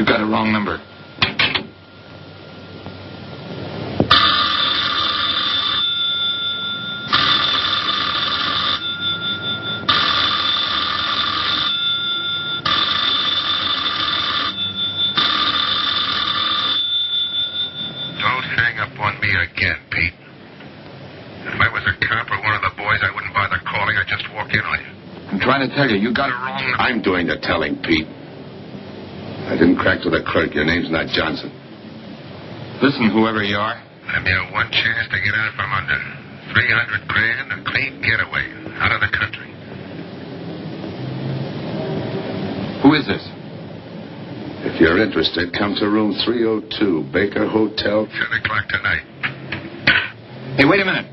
You got a wrong number. Don't hang up on me again, Pete. If I was a cop or one of the boys, I wouldn't bother calling. I'd just walk in on you. I'm trying to tell you, you got it wrong. I'm doing the telling, Pete. I didn't crack to the clerk. Your name's not Johnson. Listen, whoever you are. I'm your one chance to get out from under. 300 grand, a clean getaway. Out of the country. Who is this? If you're interested, come to room 302, Baker Hotel, 10 o'clock tonight. Hey, wait a minute.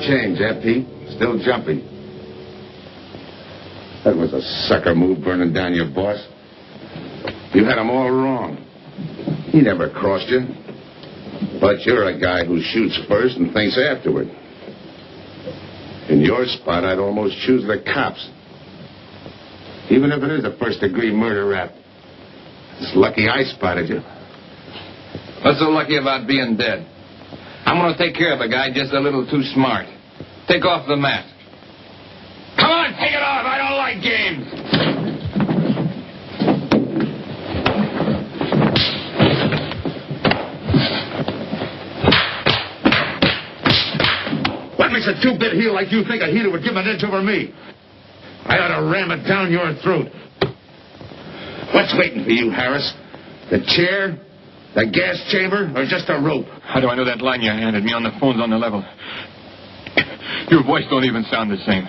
Change, eh, Pete? Still jumping. That was a sucker move, burning down your boss. You had him all wrong. He never crossed you. But you're a guy who shoots first and thinks afterward. In your spot, I'd almost choose the cops. Even if it is a first-degree murder rap. It's lucky I spotted you. What's so lucky about being dead? I'm going to take care of a guy just a little too smart. Take off the mask. Come on, take it off. I don't like games. What makes a two-bit heel like you think a heater would give an inch over me? I ought to ram it down your throat. What's waiting for you, Harris? The chair? The gas chamber? Or just a rope? How do I know that line you handed me on the phone's on the level? Your voice don't even sound the same.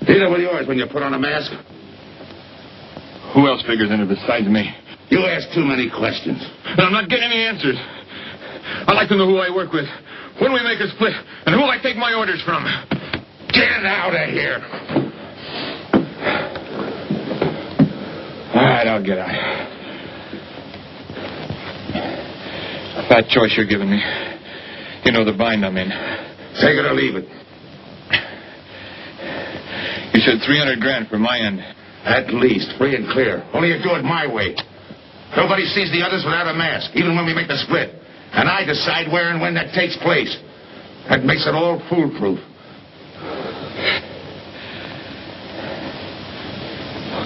Neither will yours when you put on a mask. Who else figures in it besides me? You ask too many questions. And I'm not getting any answers. I'd like to know who I work with, when we make a split, and who I take my orders from. Get out of here. All right, I'll get out. That choice you're giving me. You know the bind I'm in. Take it or leave it. You said 300 grand for my end. At least, free and clear. Only you do it my way. Nobody sees the others without a mask, even when we make the split. And I decide where and when that takes place. That makes it all foolproof.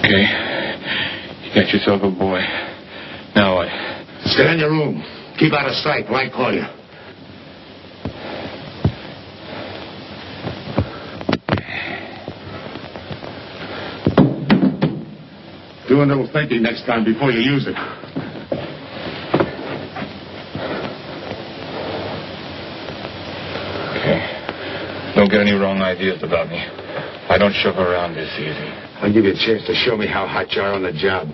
Okay. You got yourself a boy. Now what? Stay in your room. Keep out of sight till I call you. Do a little thinking next time before you use it. Okay. Don't get any wrong ideas about me. I don't shove around this easy. I'll give you a chance to show me how hot you are on the job.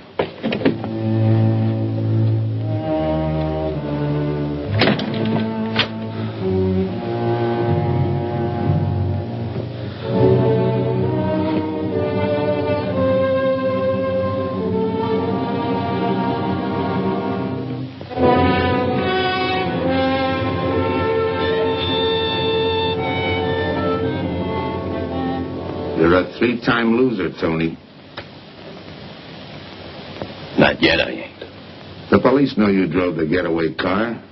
You're a three-time loser, Tony. Not yet, I ain't. The police know you drove the getaway car.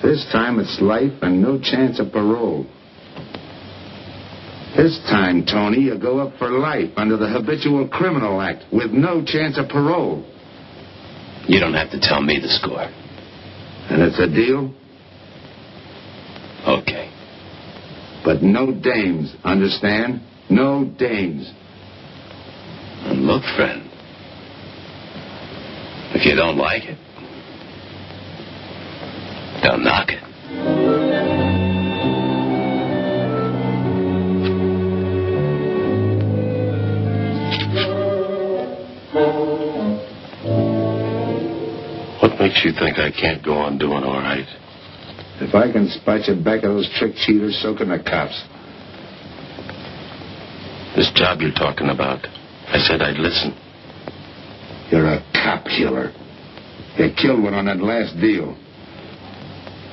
This time it's life and no chance of parole. This time, Tony, you go up for life under the Habitual Criminal Act with no chance of parole. You don't have to tell me the score. And it's a deal? Okay. But no dames, understand? No dames. And look, friend, if you don't like it, don't knock it. What makes you think I can't go on doing all right? If I can spot you back of those trick cheaters, so can the cops. This job you're talking about, I said I'd listen. You're a cop killer. You killed one on that last deal.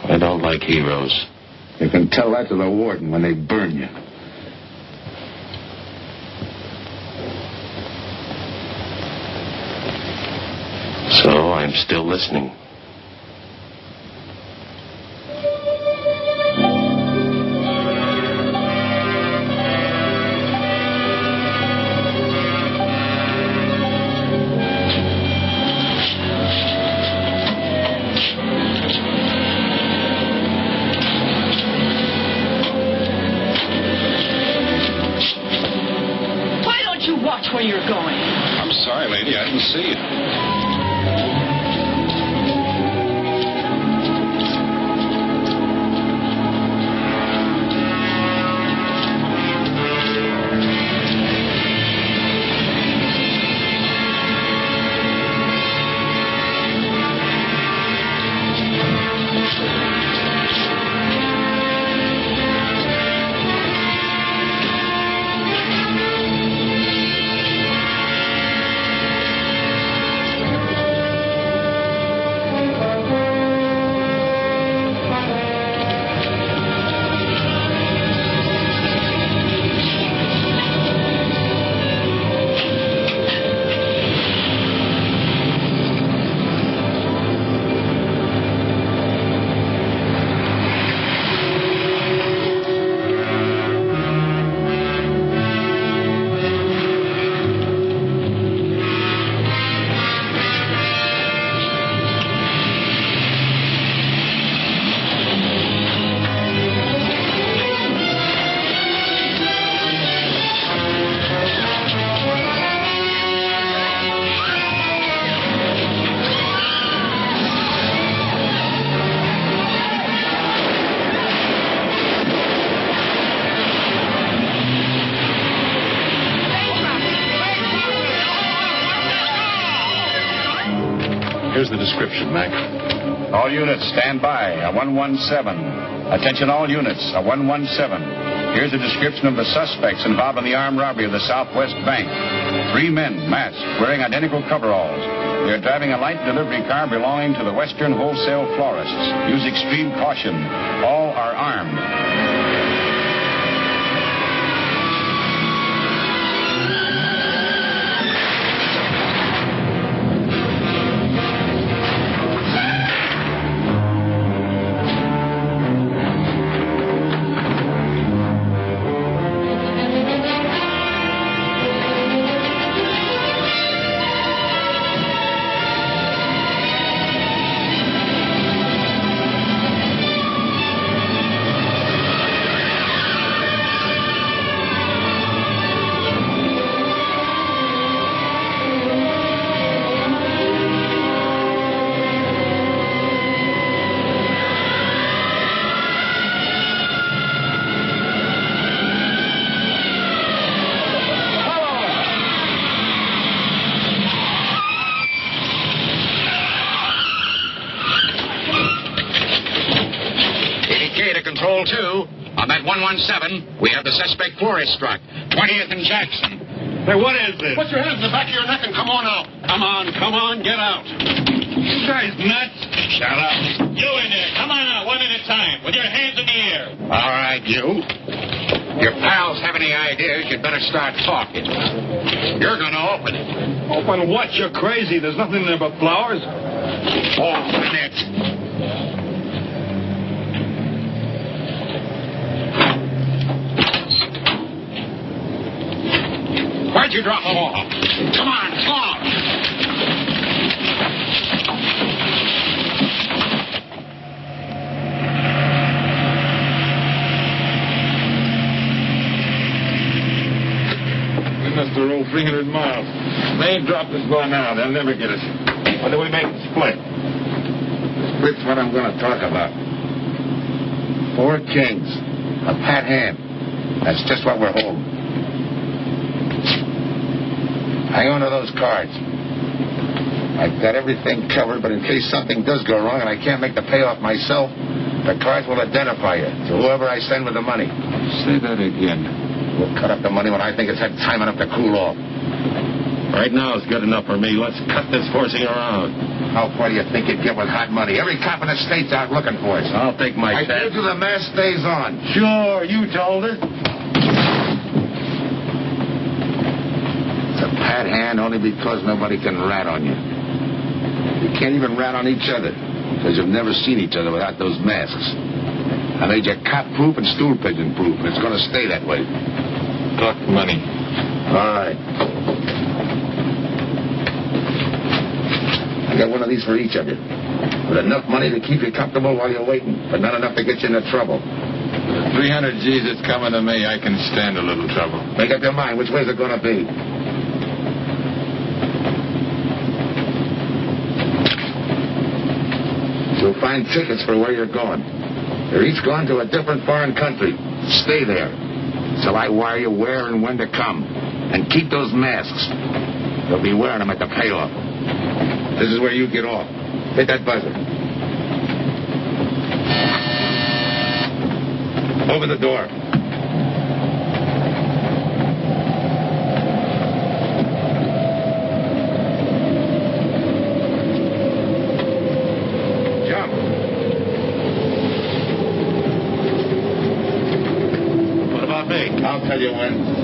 I don't like heroes. You can tell that to the warden when they burn you. So I'm still listening. Why don't you watch where you're going? I'm sorry, lady. I didn't see you. Here's the description, Mac. All units, stand by. A 117. Attention all units. A 117. Here's a description of the suspects involved in the armed robbery of the Southwest Bank. 3 men, masked, wearing identical coveralls. They're driving a light delivery car belonging to the Western Wholesale Florists. Use extreme caution. All are armed. Control 2, on that 117, we have the suspect florist struck. 20th and Jackson. Hey, what is this? Put your hands in the back of your neck and come on out. Come on, get out. You guys nuts? Shut up. You in there. Come on out, one at a time, with your hands in the air. All right, you. Your pals have have any ideas, you'd better start talking. You're going to open it. Open what? You're crazy. There's nothing there but flowers. Open it. Where'd you drop them off? Come on, talk. We must have rolled 300 miles. They ain't dropped us by now. They'll never get us. What do we make the split? Split's what I'm going to talk about. 4 kings. A pat hand. That's just what we're holding. Hang on to those cards. I've got everything covered, but in case something does go wrong and I can't make the payoff myself, the cards will identify you to whoever I send with the money. Say that again. We'll cut up the money when I think it's had time enough to cool off. Right now is good enough for me. Let's cut this horsing around. How far do you think you'd get with hot money? Every cop in the state's out looking for us. I'll take my I chance. told you the mask stays on. Sure, you told her. It's a pat hand only because nobody can rat on you. You can't even rat on each other because you've never seen each other without those masks. I made you cop-proof and stool pigeon-proof, and it's going to stay that way. Talk money. All right. I got one of these for each of you. With enough money to keep you comfortable while you're waiting, but not enough to get you into trouble. 300 G's that's coming to me. I can stand a little trouble. Make up your mind. Which way's it going to be? You'll find tickets for where you're going. They're each going to a different foreign country. Stay there. So I wire you where and when to come. And keep those masks. You'll be wearing them at the payoff. This is where you get off. Hit that buzzer. Open the door. Jump. What about me? I'll tell you when.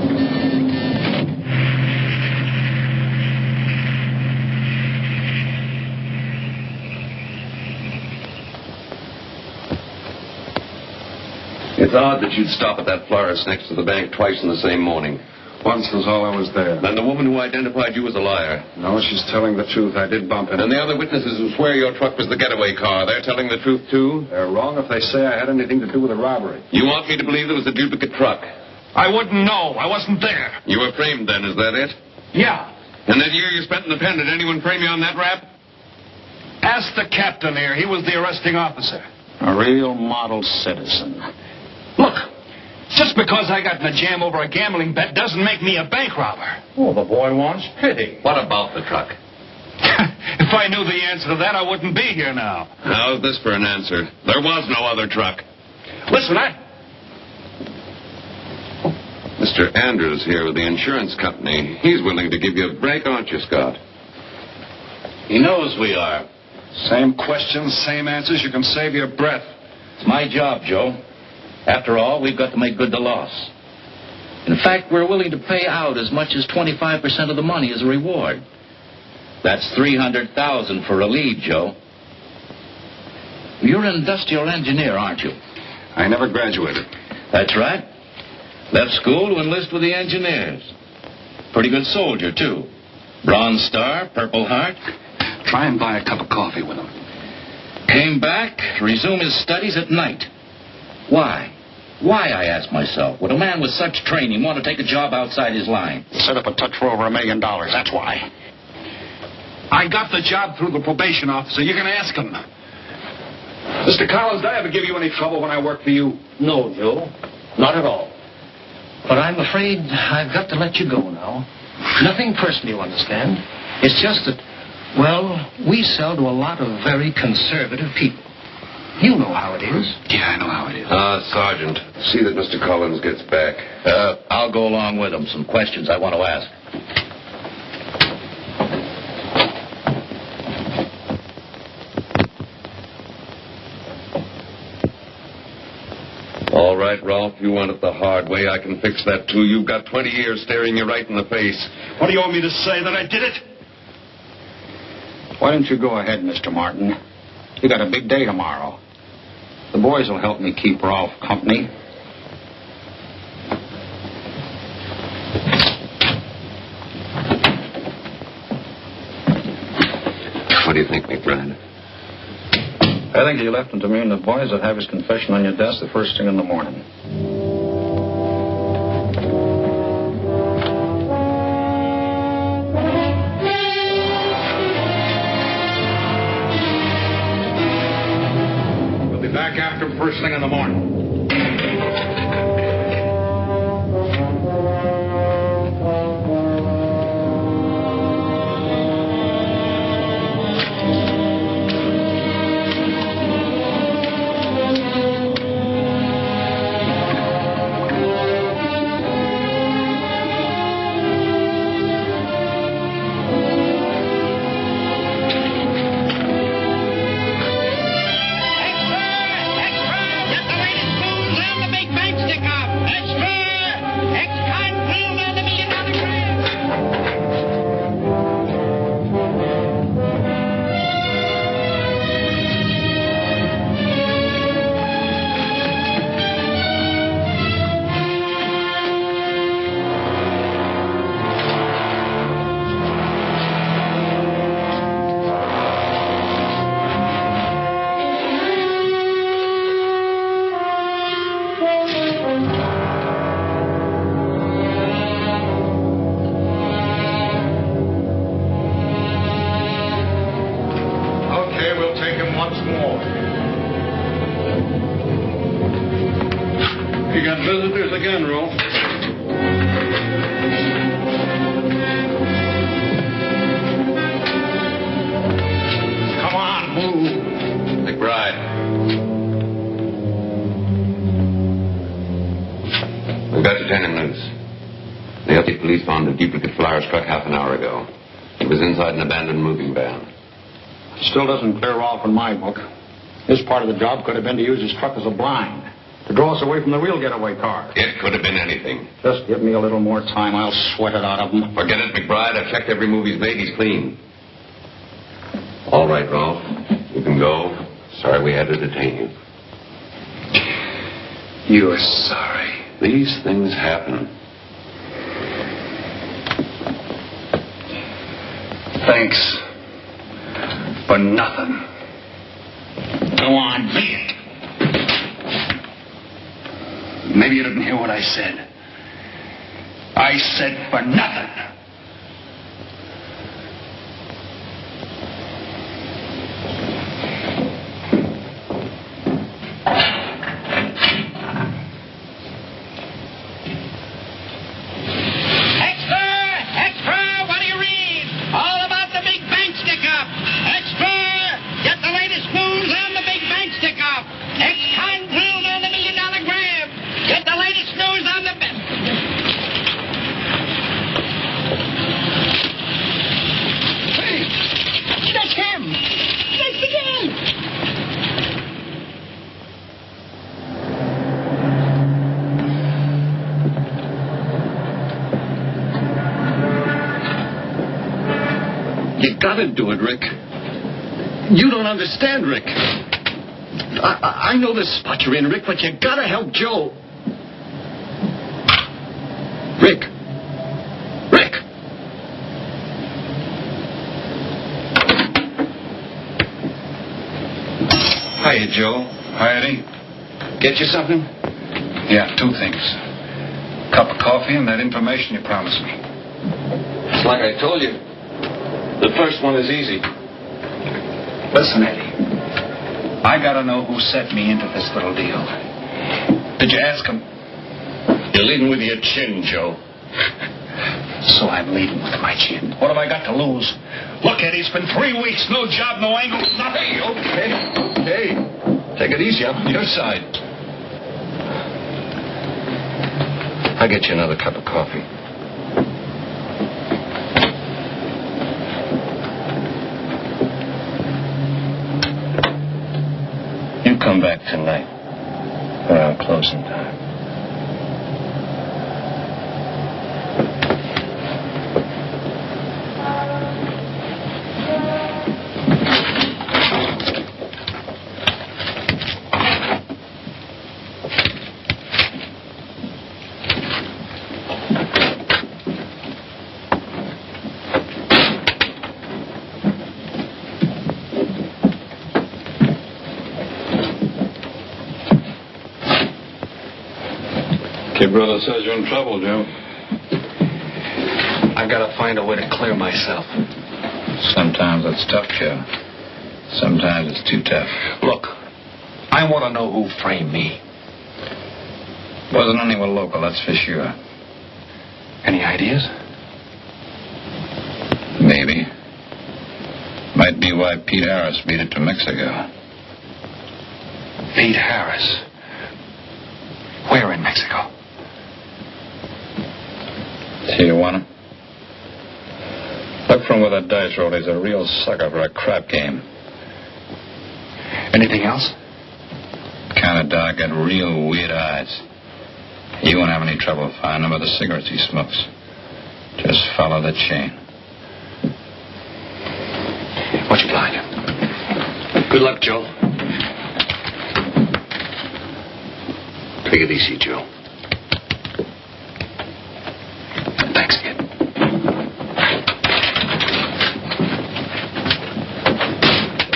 It's odd that you'd stop at that florist next to the bank twice in the same morning. Once was all I was there. And the woman who identified you as a liar. No, she's telling the truth. I did bump into And the other witnesses who swear your truck was the getaway car, they're telling the truth, too? They're wrong if they say I had anything to do with the robbery. You want me to believe there was a duplicate truck? I wouldn't know. I wasn't there. You were framed then, is that it? Yeah. And that year you spent in the pen, did anyone frame you on that rap? Ask the captain here. He was the arresting officer. A real model citizen. Look, just because I got in a jam over a gambling bet doesn't make me a bank robber. Oh, the boy wants pity. What about the truck? If I knew the answer to that, I wouldn't be here now. How's this for an answer? There was no other truck. Listen, Mr. Andrews here with the insurance company. He's willing to give you a break, aren't you, Scott? He knows we are. Same questions, same answers. You can save your breath. It's my job, Joe. After all, we've got to make good the loss. In fact, we're willing to pay out as much as 25% of the money as a reward. That's $300,000 for a lead, Joe. You're an industrial engineer, aren't you? I never graduated. That's right. Left school to enlist with the engineers. Pretty good soldier, too. Bronze Star, Purple Heart. Try and buy a cup of coffee with him. Came back to resume his studies at night. Why? Why, I ask myself, would a man with such training want to take a job outside his line? Set up a touch for over $1 million. That's why. I got the job through the probation officer. You can ask him. Mr. Collins, did I ever give you any trouble when I worked for you? No, Joe. Not at all. But I'm afraid I've got to let you go now. Nothing personal, you understand. It's just that, well, we sell to a lot of very conservative people. You know how it is. Yeah, I know how it is. Sergeant, see that Mr. Collins gets back. I'll go along with him. Some questions I want to ask. All right, Ralph. You want it the hard way. I can fix that, too. You've got 20 years staring you right in the face. What do you want me to say, that I did it? Why don't you go ahead, Mr. Martin? You got a big day tomorrow. The boys will help me keep Ralph company. What do you think, McBride? I think you left him to me, and the boys will have his confession on your desk the first thing in the morning. We'll be back after him first thing in the morning. Visitors again, Rolf. Come on, move. McBride. We've got detaining notice. The LT police found a duplicate flyer struck half an hour ago. It was inside an abandoned moving van. Still doesn't clear off in my book. His part of the job could have been to use his truck as a blind, to draw us away from the real getaway car. It could have been anything. Just give me a little more time. I'll sweat it out of him. Forget it, McBride. I've checked every move he's made. He's clean. All right, Ralph. You can go. Sorry we had to detain you. You're sorry. These things happen. Thanks for nothing. Go on, be it. Maybe you didn't hear what I said. I said for nothing. You gotta do it, Rick. You don't understand, Rick. I know the spot you're in, Rick, but you gotta help Joe. Rick. Rick. Hiya, Joe. Hi, Eddie. Get you something? Yeah, two things. Cup of coffee and that information you promised me. It's like I told you. The first one is easy. Listen, Eddie. I gotta know who set me into this little deal. Did you ask him? You're leading with your chin, Joe. So I'm leading with my chin. What have I got to lose? Look, Eddie, it's been 3 weeks. No job, no angle, nothing. Okay. Take it easy. I'm on your side. I'll get you another cup of coffee. You come back tonight. Around closing time. Your brother says you're in trouble, Joe. I've got to find a way to clear myself. Sometimes it's tough, Joe. Sometimes it's too tough. Look, I want to know who framed me. Wasn't anyone local, that's for sure. Any ideas? Maybe. Might be why Pete Harris beat it to Mexico. Pete Harris. Where in Mexico? Tijuana. Look from where that dice roll. He's a real sucker for a crap game. Anything else? Kind of dark, got real weird eyes. You won't have any trouble finding him with the cigarettes he smokes. Just follow the chain. What you like? Good luck, Joe. Take it easy, Joe. Thanks, kid.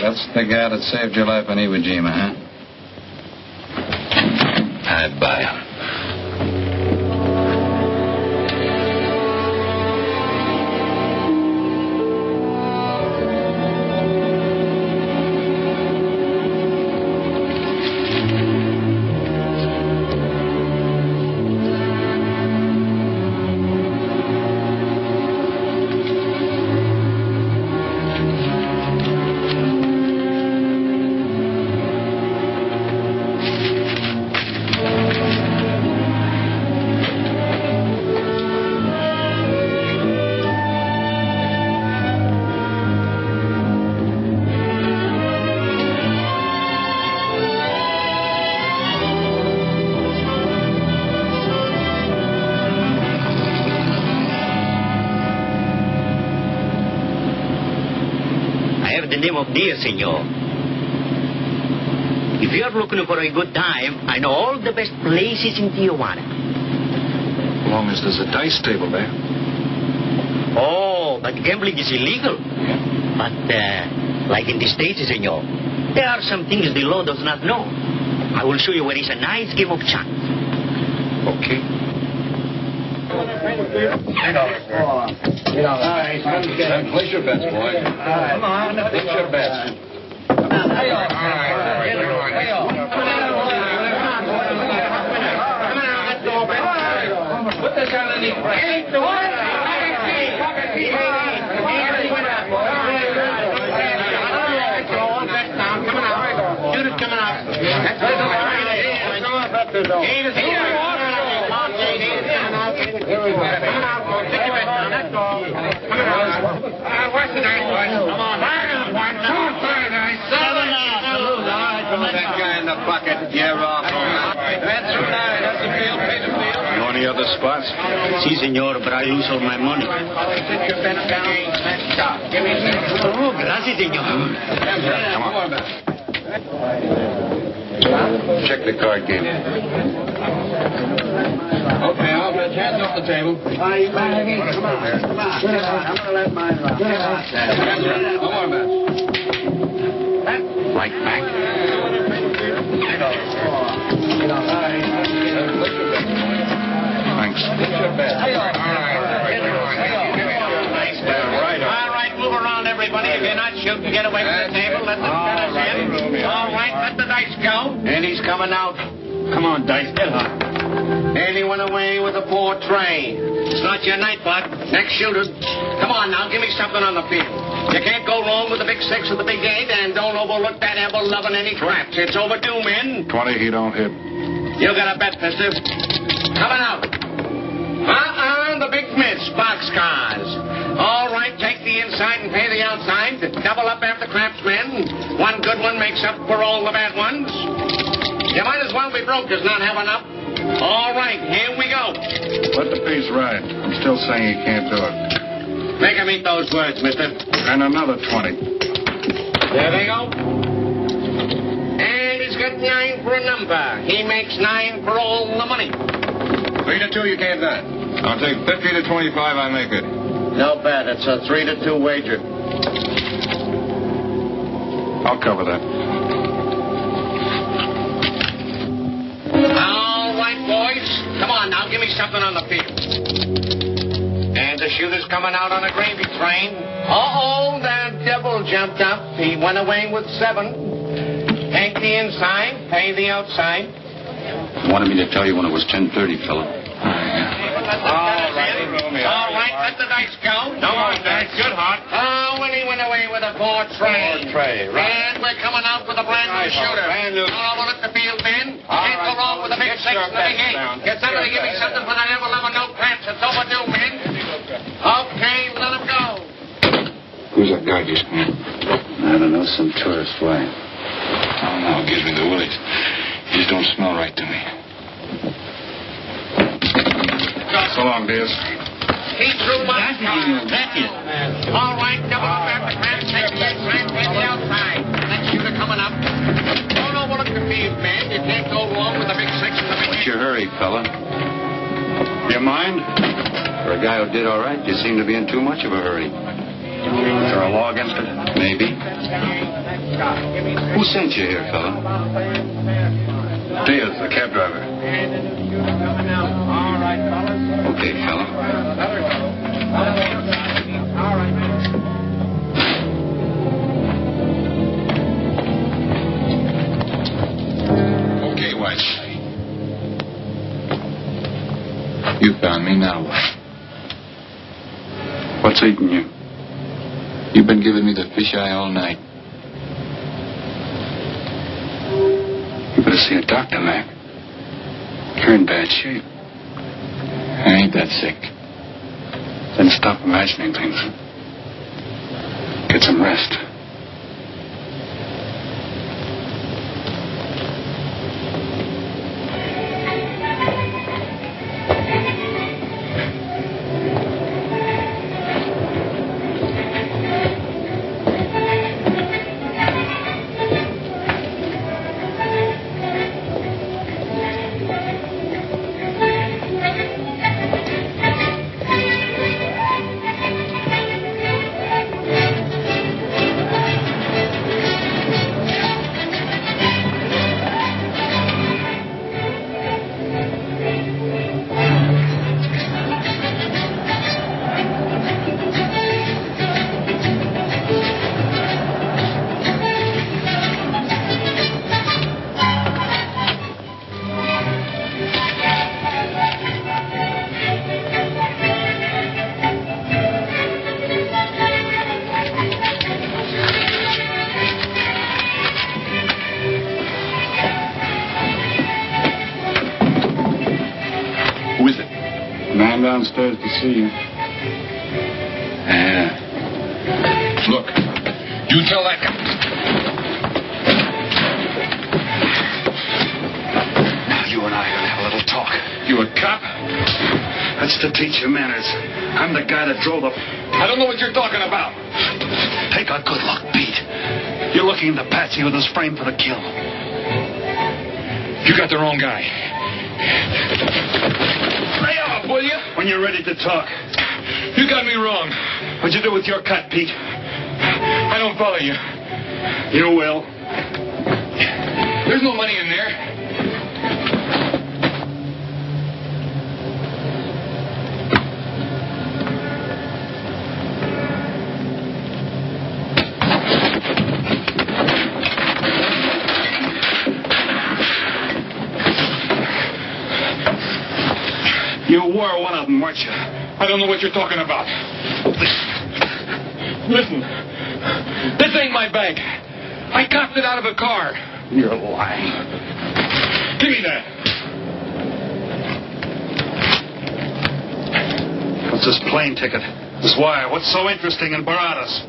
That's the guy that saved your life in Iwo Jima, huh? I'd buy him. The name of dear, senor. If you're looking for a good time, I know all the best places in Tijuana. As long as there's a dice table there. Oh, but gambling is illegal. Yeah. But, like in the States, senor, there are some things the law does not know. I will show you where is a nice game of chance. Okay. Place your bets, boy. Come on. Place your bets. Put this underneath. Shoot it coming out. What's the nice one? Come on. That guy in the bucket. You're off. That's right. That's the field. Pay the field. You know any other spots? Si, senor, but I lose all my money. Oh, gracias, senor. Come on. Check the card game. Okay, I'll bet hands off the table. Come on. I'm going to let mine run. One more bet. Right back. Thanks. All right, move around, everybody. If you're not shooting, get away from the table. Let the finish in. All right, let the dice go. And he's coming out. Come on, Dice, get hot. And he went away with a poor tray. It's not your night, bud. Next shooter. Come on now, give me something on the field. You can't go wrong with the big six or the big eight, and don't overlook that ever-loving any traps. It's overdue, men. 20, he don't hit. You got a bet, mister. Coming out. The big miss, boxcars. All right, take the inside and pay the outside. Double up after craps, men. One good one makes up for all the bad ones. You might as well be broke as not have enough. All right, here we go. Let the piece ride. I'm still saying he can't do it. Make him eat those words, mister. And another 20. There they go. And he's got 9 for a number. He makes 9 for all the money. 3 to 2, you can't do it. I'll take 50 to 25, I make it. No bad. It's a 3 to 2 wager. I'll cover that. All right, boys. Come on now, give me something on the field. And the shooter's coming out on a gravy train. Uh-oh, the devil jumped up. He went away with 7. Take the inside, pay the outside. Wanted me to tell you when it was 10:30, fella. All right, let the dice go. No more dice. Good, Hot. Oh, and he went away with a 4 tray. 4 tray, right. And we're coming out with a brand new shooter. Brand new. Oh, well, let the field in. Can't go wrong with a big 6 and a big 8. Get somebody to give me something for the never-loving no cramps. It's overdue, men. Okay, let him go. Who's that guy just come in? I don't know, some tourist fly. Oh, no, it gives me the willies. He just don't smell right to me. So long, Diaz. He threw my All right, double up after cramps. Take the inside, take the outside. That shooter coming up. Don't overlook the field, man. You can't go wrong with a big 6 and a big 8. What's your hurry, fella? You mind? For a guy who did all right, you seem to be in too much of a hurry. Is there a law against it? Maybe. Who sent you here, fella? Diaz, the cab driver. All right, fellas. Okay, fella. All right. Okay, White. You found me, now what? What's eating you? You've been giving me the fisheye all night. You better see a doctor, Mac. You're in bad shape. I ain't that sick. Then stop imagining things. Get some rest. Downstairs to see you. Yeah. Look, you tell that guy. Now you and I are gonna have a little talk. You a cop? That's to teach you manners. I'm the guy that drove the... I don't know what you're talking about. Take a good look, Pete. You're looking at the patsy with his frame for the kill. You got the wrong guy. Lay off, will you? When you're ready to talk. You got me wrong. What'd you do with your cut, Pete? I don't follow you. You will. There's no money in there. You were one of them, weren't you? I don't know what you're talking about. Listen. This ain't my bag. I copped it out of a car. You're lying. Give me that. What's this plane ticket? This wire? What's so interesting in Baradas?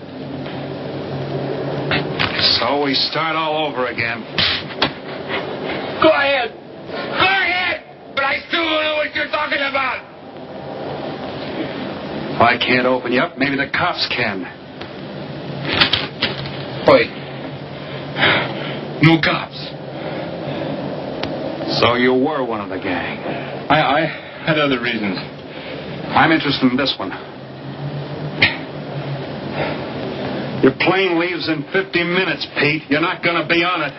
So we start all over again. Go ahead. Go ahead. But I still don't know what you're talking about. If I can't open you up, maybe the cops can. Wait. No cops. So you were one of the gang. I had other reasons. I'm interested in this one. Your plane leaves in 50 minutes, Pete. You're not going to be on it.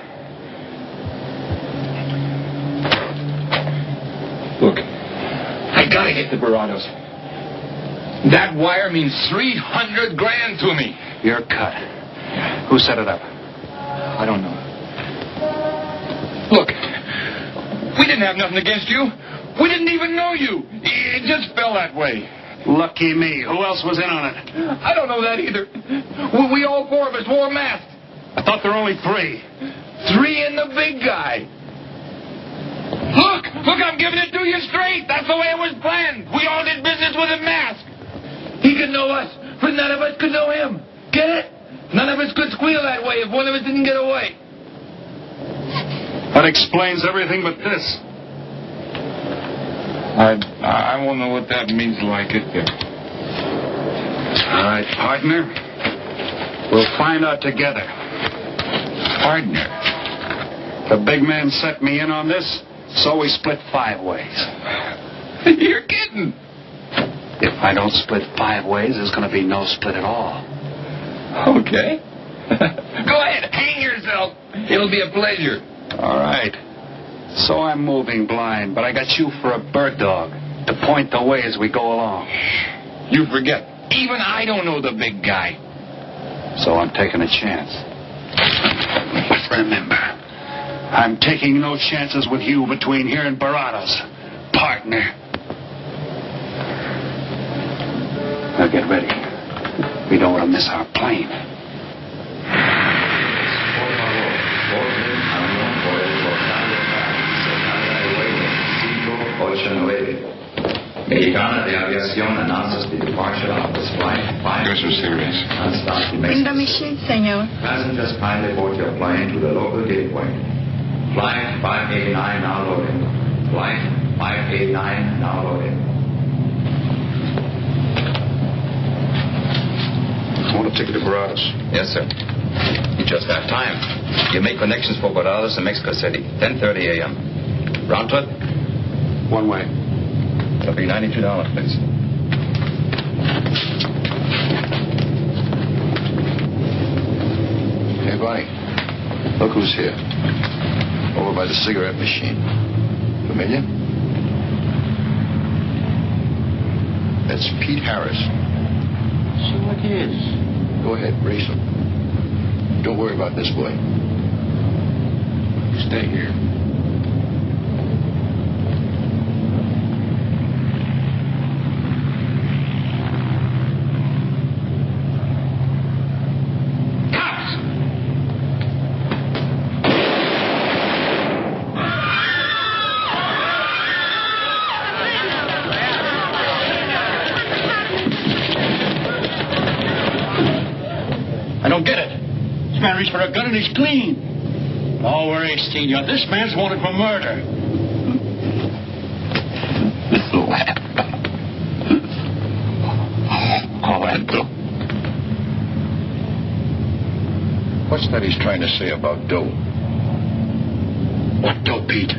Look, I gotta get to Barados. That wire means $300,000 to me. You're cut. Who set it up? I don't know. Look, we didn't have nothing against you. We didn't even know you. It just fell that way. Lucky me. Who else was in on it? I don't know that either. We all four of us wore masks. I thought there were only 3. 3 and the big guy. Look, I'm giving it to you straight. That's the way it was planned. We all did business with a mask. He could know us, but none of us could know him. Get it? None of us could squeal that way if one of us didn't get away. That explains everything but this. I won't know what that means like it. All right, partner. We'll find out together. Partner? The big man set me in on this, so we split 5 ways. You're kidding. If I don't split 5 ways, there's going to be no split at all. Okay. Go ahead, hang yourself. It'll be a pleasure. All right. So I'm moving blind, but I got you for a bird dog to point the way as we go along. You forget. Even I don't know the big guy. So I'm taking a chance. But remember, I'm taking no chances with you between here and Barados, partner. Now get ready. We don't want to miss our plane. Mexicana de Aviación announces the departure of this flight. Yours are serious. In the machine, senor. Passengers kindly board your plane to the local gateway. Flight 589 now loading. Flight 589 now loading. I want a ticket to Barados. Yes, sir. You just have time. You make connections for Barados and Mexico City. 10:30 a.m. Round trip? One way. It'll be $92, please. Hey, Bonnie. Look who's here. Over by the cigarette machine. Familiar? That's Pete Harris. So it is. Go ahead, race him. Don't worry about this boy. Stay here. I don't get it. This man reached for a gun and he's clean. No worries, Senor. This man's wanted for murder. What's that he's trying to say about dough? What dough, Pete?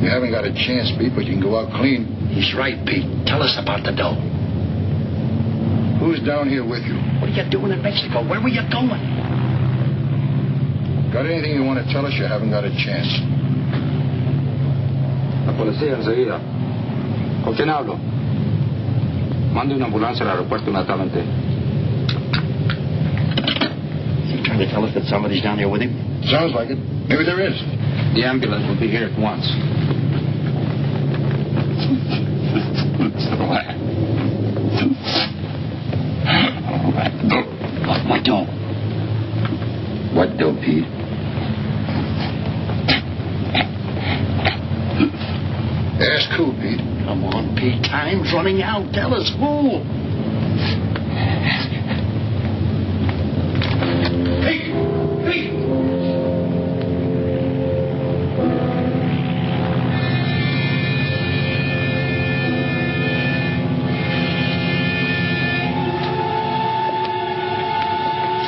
You haven't got a chance, Pete, but you can go out clean. He's right, Pete. Tell us about the dough. Who's down here with you? What are you doing in Mexico? Where were you going? Got anything you want to tell us? You haven't got a chance. La policía enseguida. ¿Con quién hablo? Mande una ambulancia al aeropuerto inmediatamente. Is he trying to tell us that somebody's down here with him? Sounds like it. Maybe there is. The ambulance will be here at once. What dough? What dough, Pete? Ask who, Pete? Come on, Pete. Time's running out. Tell us who.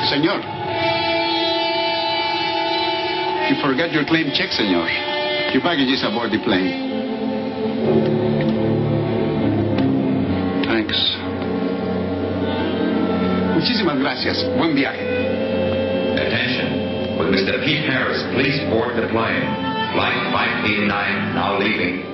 senor. You forgot your claim check, senor. Your baggage is aboard the plane. Thanks. Muchísimas gracias. Buen viaje. Attention. Will Mr. Pete Harris please board the plane? Flight 589 now leaving.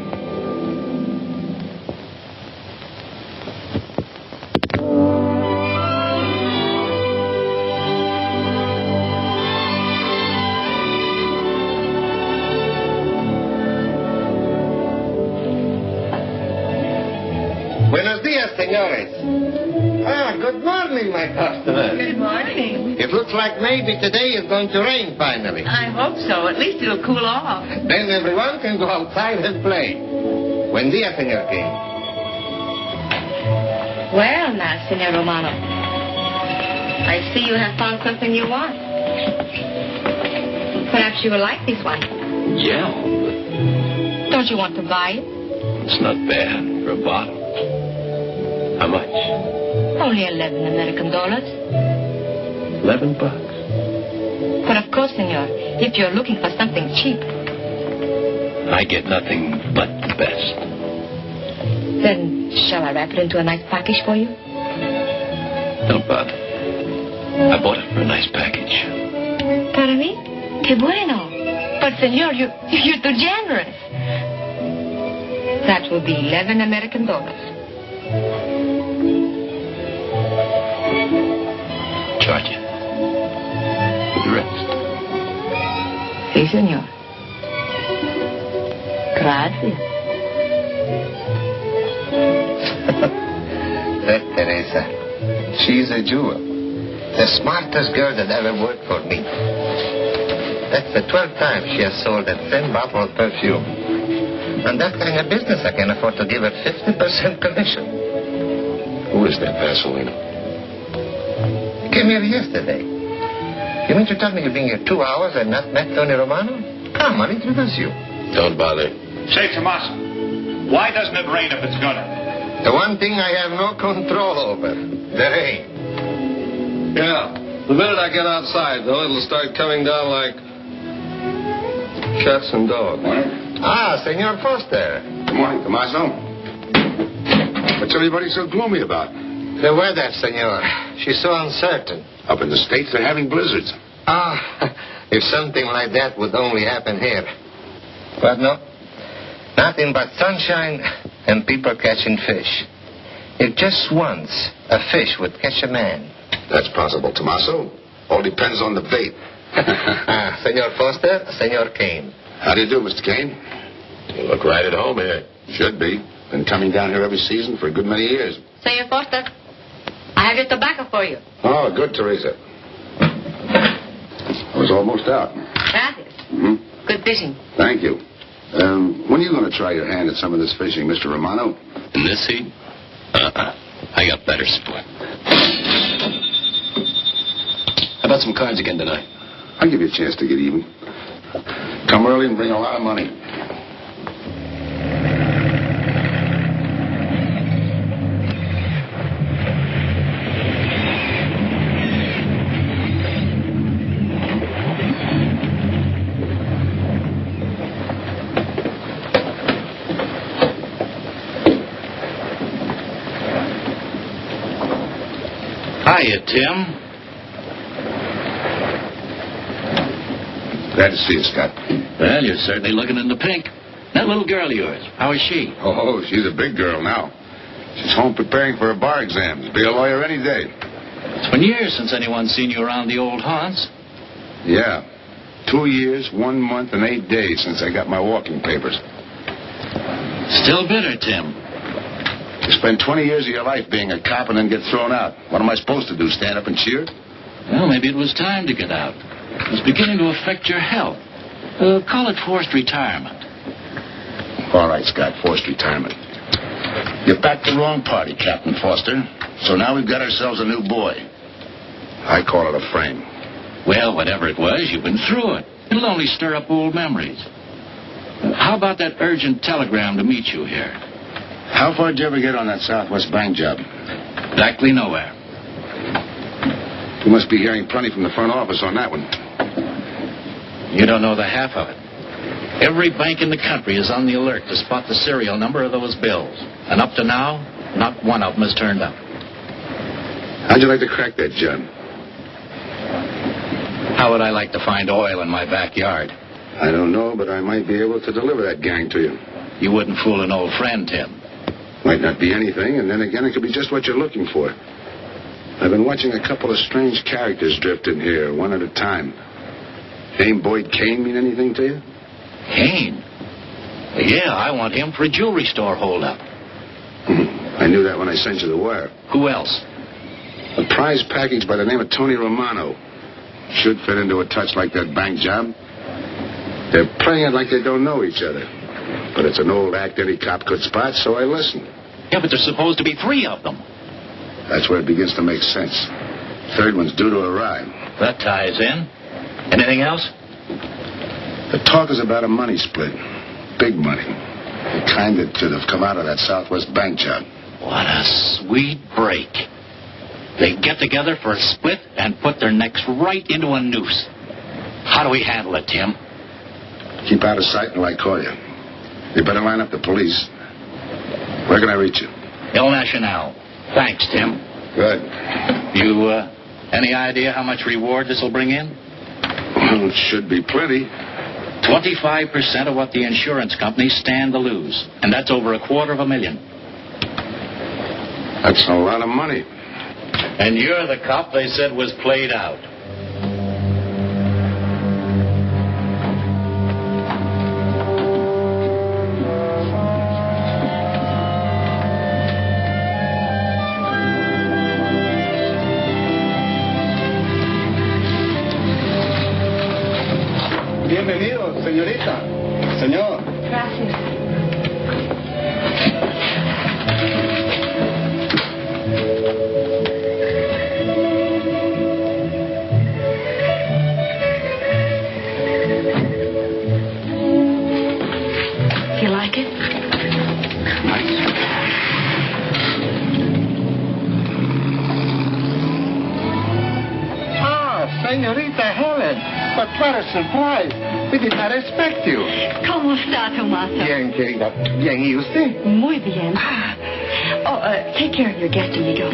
Buenos días, señores. Good morning, my customer. Good morning. It looks like maybe today is going to rain finally. I hope so. At least it'll cool off. Then everyone can go outside and play. Buen día, señor King. Well, now, Senor Romano, I see you have found something you want. Perhaps you will like this one. Yeah. Don't you want to buy it? It's not bad for a bottle. How much? Only $11 American. $11. But of course, senor, if you're looking for something cheap, I get nothing but the best. then shall I wrap it into a nice package for you? Don't bother. I bought it for a nice package. Para mí? Que bueno. But senor, you're too generous. That will be $11 American. Charge it. The rest. Si, senor. Gracias. That Teresa, she's a jewel. The smartest girl that ever worked for me. That's the 12th time she has sold that same bottle of perfume. And that kind of business, I can afford to give her 50% commission. Who is that Vaseline? Came here yesterday. You mean to tell me you've been here 2 hours and not met Tony Romano? Come, I'll introduce you. Don't bother. Say, Tomas, why doesn't it rain if it's gonna? The one thing I have no control over, the rain. Yeah. The minute I get outside, though, it'll start coming down like cats and dogs. Ah, Senor Foster. Good morning, Tommaso. What's everybody so gloomy about? The weather, senor. She's so uncertain. Up in the States, they're having blizzards. Ah, if something like that would only happen here. But no. Nothing but sunshine and people catching fish. If just once a fish would catch a man. That's possible, Tommaso. All depends on the bait. Senor Foster, Senor Kane. How do you do, Mr. Kane? You look right at home here. Should be. Been coming down here every season for a good many years. Senor Foster, I have your tobacco for you. Oh, good, Teresa. I was almost out. Gracias. Mm-hmm. Good fishing. Thank you. When are you going to try your hand at some of this fishing, Mr. Romano? In this heat? I got better sport. How about some cards again tonight? I'll give you a chance to get even. Come early and bring a lot of money. Hiya, Tim. Glad to see you, Scott. Well, you're certainly looking in the pink. That little girl of yours, how is she? Oh, she's a big girl now. She's home preparing for her bar exams. Be a lawyer any day. It's been years since anyone's seen you around the old haunts. Yeah. 2 years, 1 month, and 8 days since I got my walking papers. Still bitter, Tim. You spend 20 years of your life being a cop and then get thrown out. What am I supposed to do, stand up and cheer? Well, maybe it was time to get out. It was beginning to affect your health. Call it forced retirement. All right, Scott, forced retirement. You backed the wrong party, Captain Foster. So now we've got ourselves a new boy. I call it a frame. Well, whatever it was, you've been through it. It'll only stir up old memories. How about that urgent telegram to meet you here? How far did you ever get on that Southwest Bank job? Exactly nowhere. You must be hearing plenty from the front office on that one. You don't know the half of it. Every bank in the country is on the alert to spot the serial number of those bills. And up to now, not one of them has turned up. How'd you like to crack that, John? How would I like to find oil in my backyard? I don't know, but I might be able to deliver that gang to you. You wouldn't fool an old friend, Tim. Might not be anything, and then again, it could be just what you're looking for. I've been watching a couple of strange characters drift in here, one at a time. Name Boyd Kane mean anything to you? Kane? Yeah, I want him for a jewelry store holdup. I knew that when I sent you the wire. Who else? A prize package by the name of Tony Romano. Should fit into a touch like that bank job. They're playing it like they don't know each other. But it's an old act any cop could spot, so I listened. Yeah, but there's supposed to be 3 of them. That's where it begins to make sense. Third one's due to arrive. That ties in. Anything else? The talk is about a money split. Big money. The kind that should have come out of that Southwest bank job. What a sweet break. They get together for a split and put their necks right into a noose. How do we handle it, Tim? Keep out of sight until I call you. You better line up the police. Where can I reach you? El Nacional. Thanks, Tim. Good. You, any idea how much reward this will bring in? Well, it should be plenty. 25% of what the insurance companies stand to lose. And that's over $250,000. That's a lot of money. And you're the cop they said was played out. Bienvenido, señorita. Señor. Gracias. You like it? Ah, señorita Helen. But what a surprise. We did not expect you. ¿Cómo está, Tomaso? Bien, querida. Bien, ¿y usted? Muy bien. Oh, take care of your guest, amigo.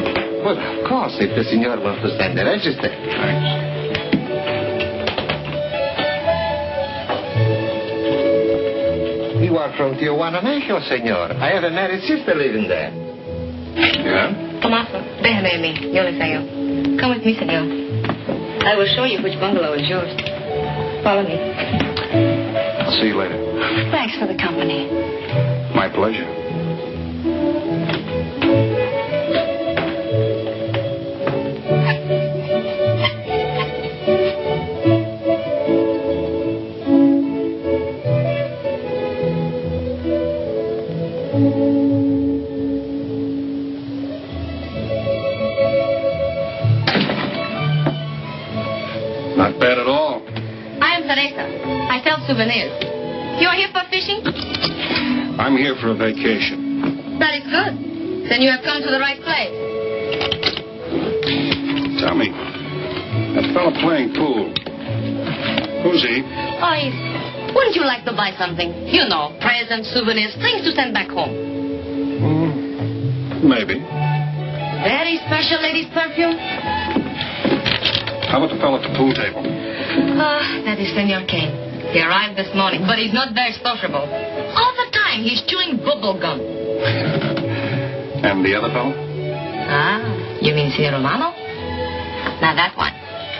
Well, of course, if the senor wants to send the register. Thanks. You are from Tijuana, Mexico, senor. I have a married sister living there. Yeah? Tomaso, déjame a mí. Yo le enseño. Come with me, senor. I will show you which bungalow is yours. Follow me. I'll see you later. Thanks for the company. My pleasure. Not bad at all. I am Teresa. I sell souvenirs. You are here for fishing? I'm here for a vacation. That is good. Then you have come to the right place. Tell me, that fellow playing pool, who's he? Oh, wouldn't you like to buy something? You know, presents, souvenirs, things to send back home. Maybe. Very special ladies' perfume. How about the fellow at the pool table? That is Senor Kane. He arrived this morning, but he's not very sociable. All the time he's chewing bubble gum. And the other fellow? Ah, you mean Senor Romano? Now that one.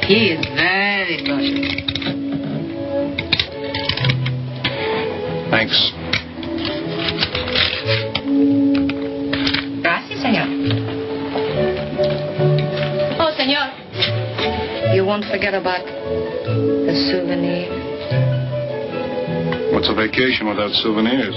He is very good. Thanks. Gracias, senor. Oh, senor. You won't forget about the souvenir. What's a vacation without souvenirs?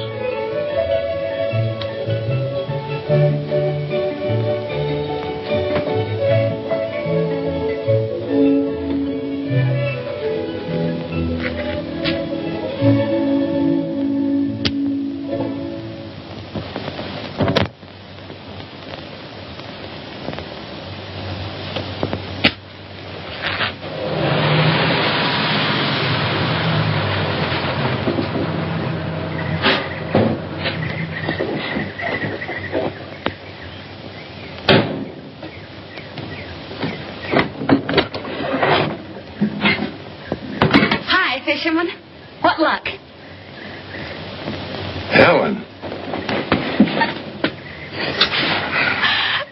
luck. Helen.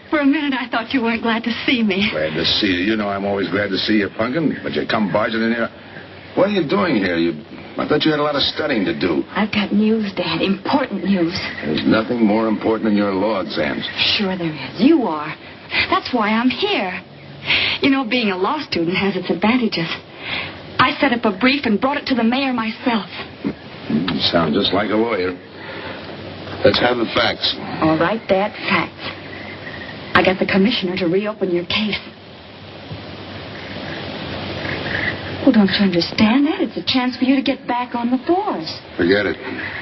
For a minute, I thought you weren't glad to see me. Glad to see you. You know I'm always glad to see you, Punkin. But you come barging in here. What are you doing here? I thought you had a lot of studying to do. I've got news, Dad. Important news. There's nothing more important than your law exams. Sure there is. You are. That's why I'm here. You know, being a law student has its advantages. I set up a brief and brought it to the mayor myself. You sound just like a lawyer. Let's have the facts. All right, Dad, facts. I got the commissioner to reopen your case. Well, don't you understand that? It's a chance for you to get back on the force. Forget it.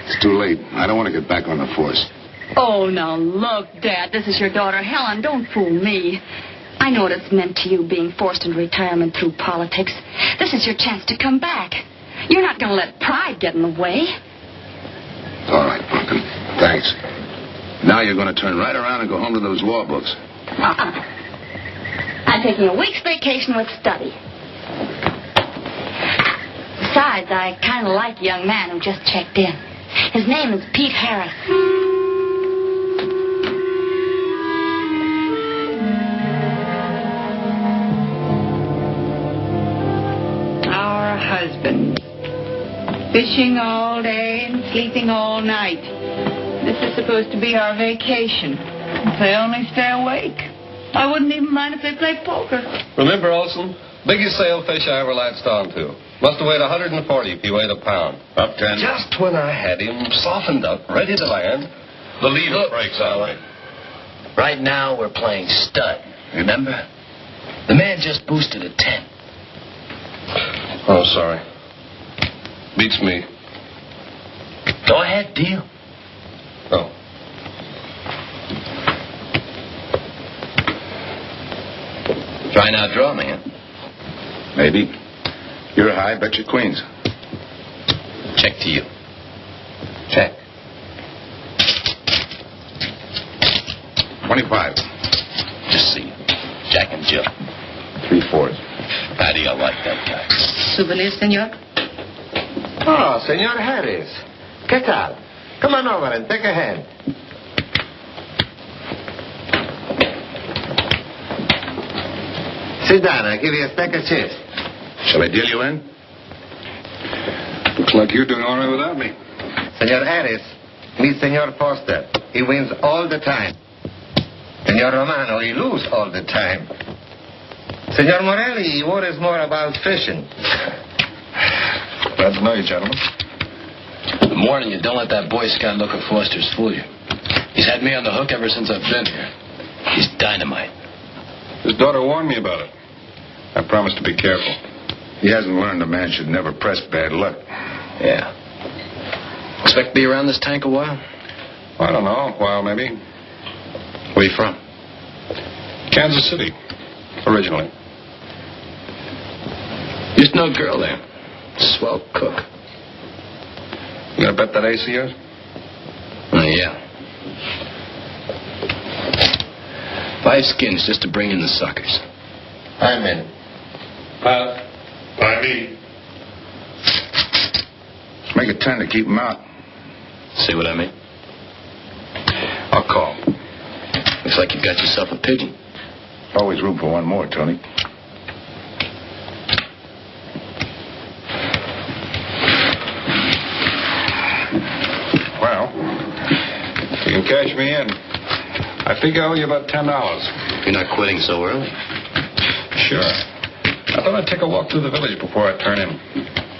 It's too late. I don't want to get back on the force. Oh, now look, Dad, this is your daughter, Helen. Don't fool me. I know what it's meant to you being forced into retirement through politics. This is your chance to come back. You're not going to let pride get in the way. All right, Pumpkin. Thanks. Now you're going to turn right around and go home to those law books. I'm taking a week's vacation with study. Besides, I kind of like the young man who just checked in. His name is Pete Harris. Our husband. Fishing all day and sleeping all night. This is supposed to be our vacation. If they only stay awake. I wouldn't even mind if they played poker. Remember, Olson? Biggest sailfish I ever latched onto. Must have weighed 140 if he weighed a pound. Up 10. Just when I had him softened up, ready to land, the leader breaks on me. Right now, we're playing stud. Remember? The man just boosted a 10. Oh, sorry. Beats me. Go ahead, deal. Oh. Try and outdraw me, huh? Maybe. You're high, bet your queens. Check to you. Check. 25. Just see. Jack and Jill. 3/4. How do you like that guy? Souvenir, senor? Oh, Senor Harris. ¿Qué tal? Come on over and take a hand. Sit down. I'll give you a stack of chips. Shall I deal you in? Looks like you're doing all right without me. Senor Harris, meet Senor Foster. He wins all the time. Senor Romano, he loses all the time. Senor Morelli, he worries more about fishing. Glad to know you, gentlemen. I'm warning you, don't let that Boy Scout look of Foster's fool you. He's had me on the hook ever since I've been here. He's dynamite. His daughter warned me about it. I promised to be careful. He hasn't learned a man should never press bad luck. Yeah. Expect to be around this tank a while? I don't know, a while maybe. Where you from? Kansas City, originally. Used to know a girl there. Swell cook. You gonna bet that ace of yours? Yeah. 5 skins just to bring in the suckers. I'm in. Pat? By me. Let's make it 10 to keep him out. See what I mean? I'll call. Looks like you've got yourself a pigeon. Always room for one more, Tony. Well, you can cash me in. I think I owe you about $10. You're not quitting so early. Sure. I thought I'd take a walk through the village before I turn in.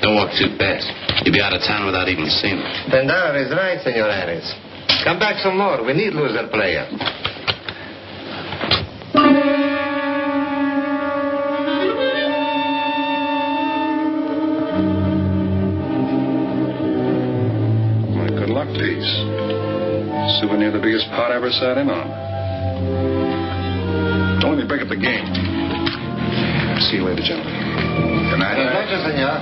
Don't walk too fast. You'll be out of town without even seeing me. $10 is right, Senor Harris. Come back some more. We need loser player. My good luck piece. Souvenir the biggest pot I ever sat in on. Don't let me break up the game. See you later, gentlemen. Good night. Good night, senor.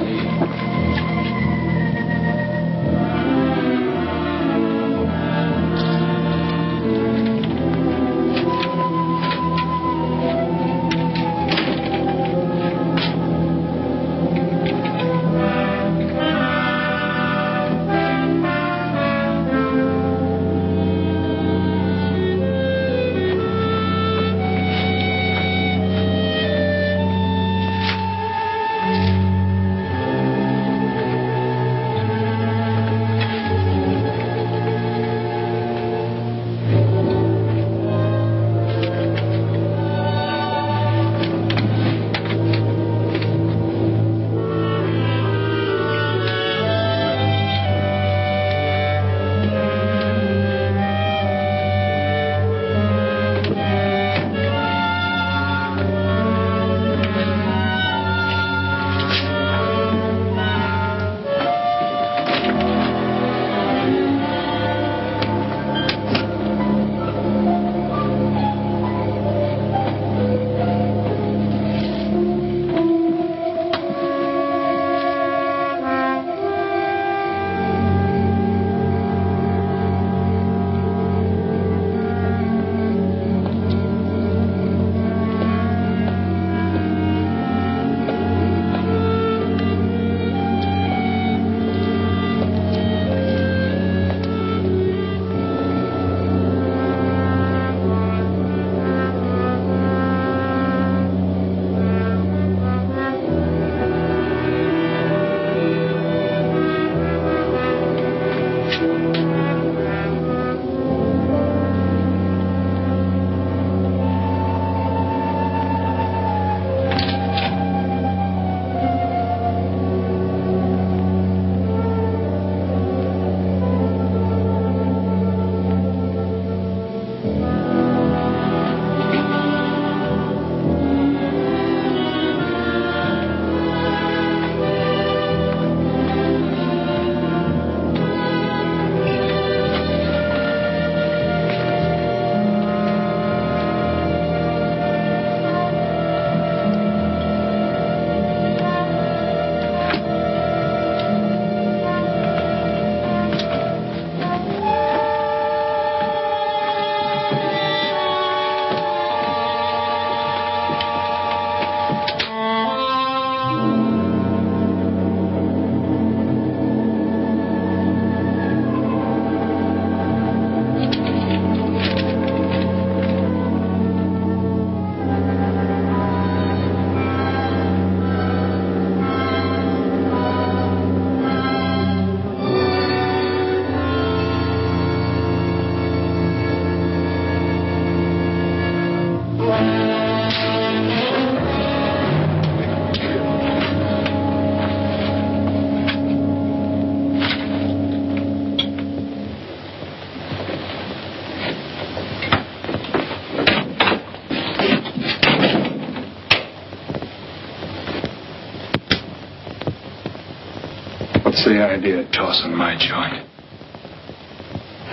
the idea of tossing my joint?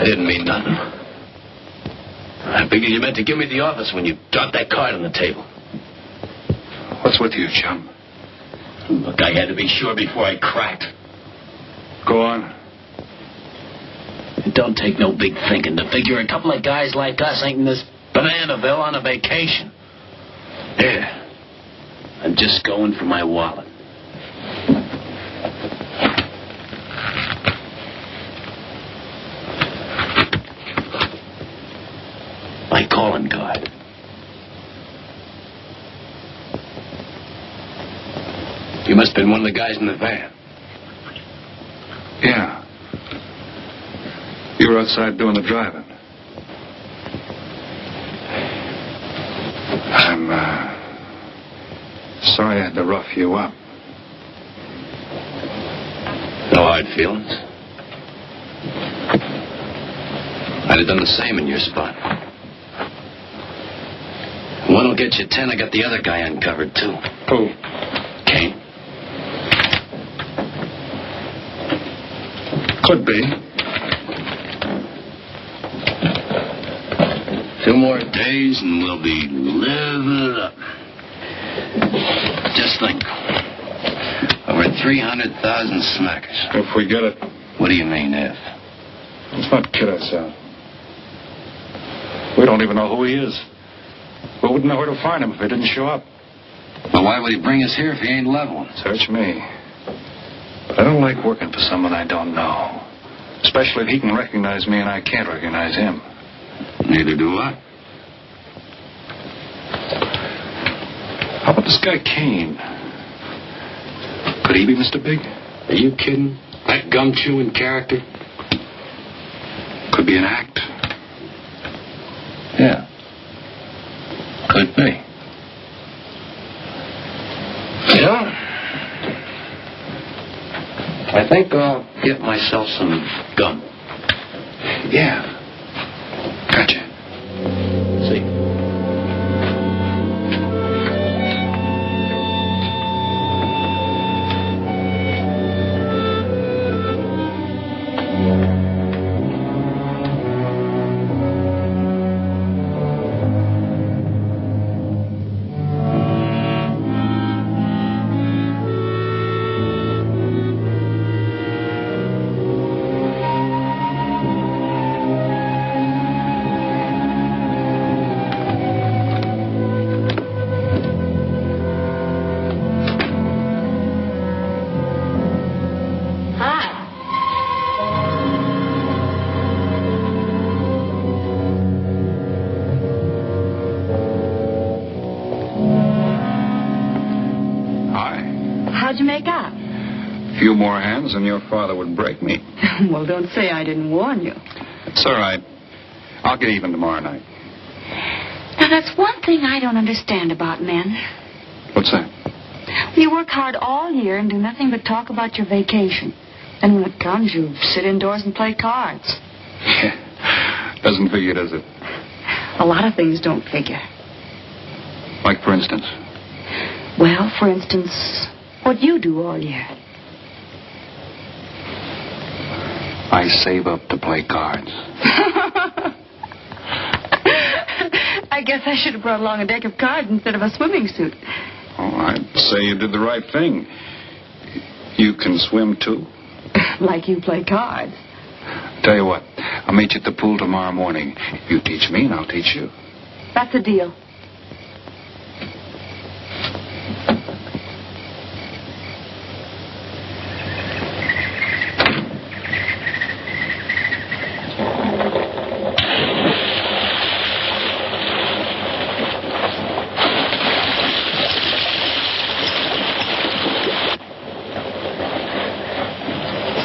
I didn't mean nothing. I figured you meant to give me the office when you dropped that card on the table. What's with you, chum? Look, I had to be sure before I cracked. Go on. It don't take no big thinking to figure a couple of guys like us ain't in this Bananaville on a vacation. Here, I'm just going for my wallet. My calling card. You must have been one of the guys in the van. Yeah. You were outside doing the driving. I'm, sorry I had to rough you up. No hard feelings. I'd have done the same in your spot. One will get you 10. I got the other guy uncovered, too. Who? Kane. Could be. 2 more days and we'll be living it up. Just think. Over 300,000 smackers. If we get it. What do you mean, if? Let's not kid ourselves. We don't even know who he is. We wouldn't know where to find him if he didn't show up. Well, why would he bring us here if he ain't leveling? Search me. But I don't like working for someone I don't know. Especially if he can recognize me and I can't recognize him. Neither do I. How about this guy Kane? Could he be Mr. Big? Are you kidding? That gum-chewing character? Could be an act. Yeah. Could be. Yeah. I think I'll get myself some gum. Yeah. Gotcha. See. How'd you make out? A few more hands and your father would break me. Well, don't say I didn't warn you. It's all right. I'll get even tomorrow night. Now, that's one thing I don't understand about men. What's that? You work hard all year and do nothing but talk about your vacation. And when it comes, you sit indoors and play cards. Yeah. Doesn't figure, does it? A lot of things don't figure. Like, for instance? Well, for instance, what you do all year. I save up to play cards. I guess I should have brought along a deck of cards instead of a swimming suit. Oh, I'd say you did the right thing. You can swim, too. Like you play cards. Tell you what, I'll meet you at the pool tomorrow morning. You teach me and I'll teach you. That's a deal.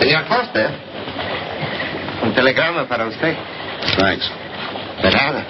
Señor Foster, un telegrama para usted. Thanks. De nada.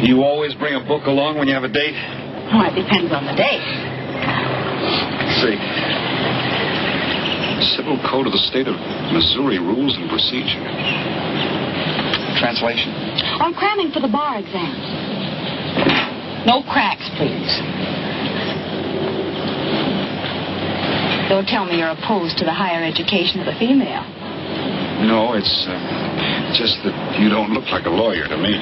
You always bring a book along when you have a date? Well, it depends on the date. See. Civil Code of the State of Missouri Rules and Procedure. Translation? I'm cramming for the bar exams. No cracks, please. Don't tell me you're opposed to the higher education of the female. No, it's just that you don't look like a lawyer to me.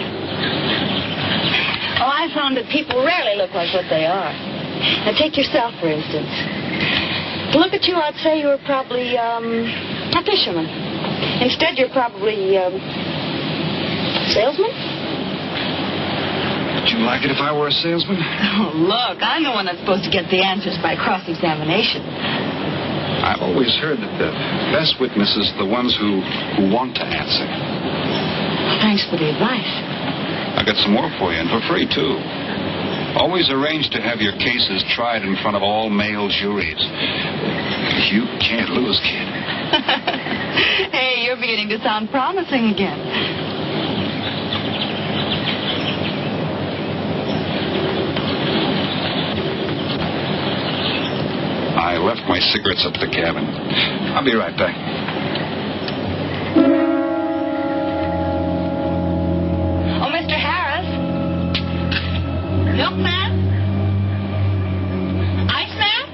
Oh, I found that people rarely look like what they are. Now, take yourself, for instance. To look at you, I'd say you were probably, a fisherman. Instead, you're probably, salesman? Would you like it if I were a salesman? Oh, look, I'm the one that's supposed to get the answers by cross-examination. I've always heard that the best witnesses are the ones who want to answer. Thanks for the advice. I got some more for you, and for free, too. Always arrange to have your cases tried in front of all male juries. You can't lose, kid. Hey, you're beginning to sound promising again. I left my cigarettes up at the cabin. I'll be right back. Oh, Mr. Harris? Milkman? Iceman?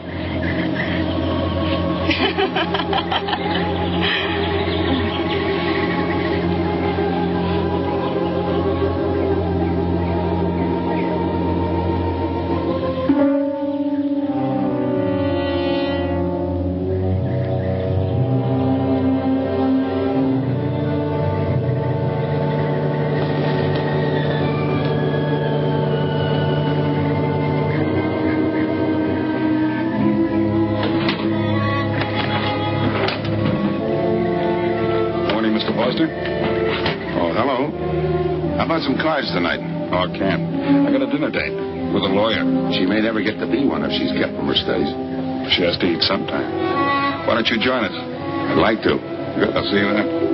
Some cards tonight. Oh, I can't. I got a dinner date with a lawyer. She may never get to be one if she's kept from her studies. She has to eat sometime. Why don't you join us? I'd like to. Good. I'll see you then.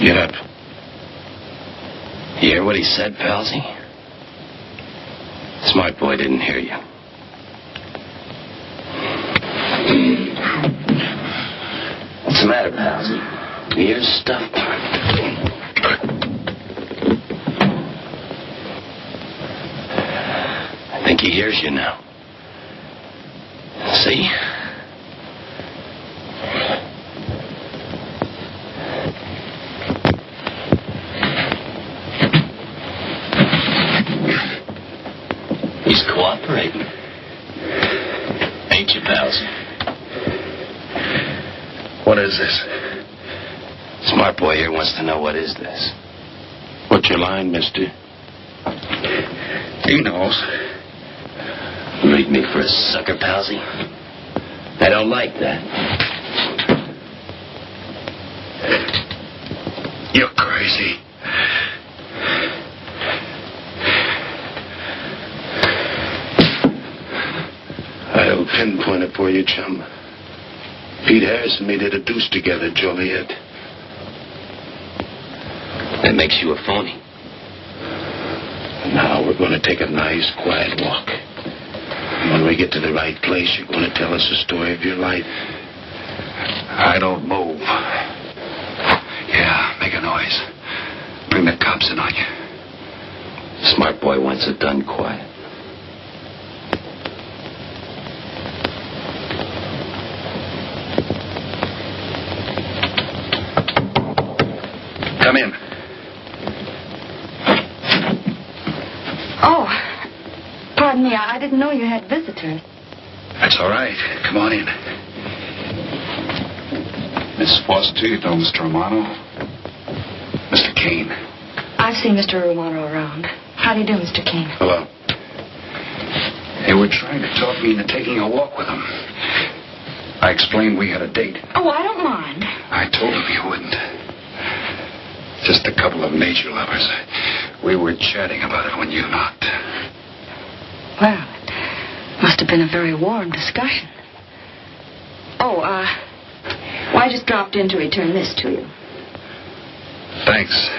Get up. You hear what he said, Palsy? Smart boy didn't hear you. What's the matter, Palsy? Ears stuffed? I think he hears you now. See? He's cooperating. Ain't you, Palsy? What is this? Smart boy here wants to know what is this. What's your line, mister? He knows. Leave me for a sucker, Palsy. I don't like that. You're crazy. I'll pinpoint it for you, chum. Pete Harris and me did a deuce together, Joliet. That makes you a phony. Now we're going to take a nice, quiet walk. And when we get to the right place, you're going to tell us the story of your life. I don't move. Yeah, make a noise. Bring the cops in on you. Smart boy wants it done quiet. Come in. Oh, pardon me. I didn't know you had visitors. That's all right. Come on in. Miss Foster, you know Mr. Romano? Mr. Kane. I've seen Mr. Romano around. How do you do, Mr. Kane? Hello. They were trying to talk me into taking a walk with them. I explained we had a date. Oh, I don't mind. I told them you wouldn't. Just a couple of nature lovers. We were chatting about it when you knocked. Well, it must have been a very warm discussion. Oh, well, I just dropped in to return this to you. Thanks.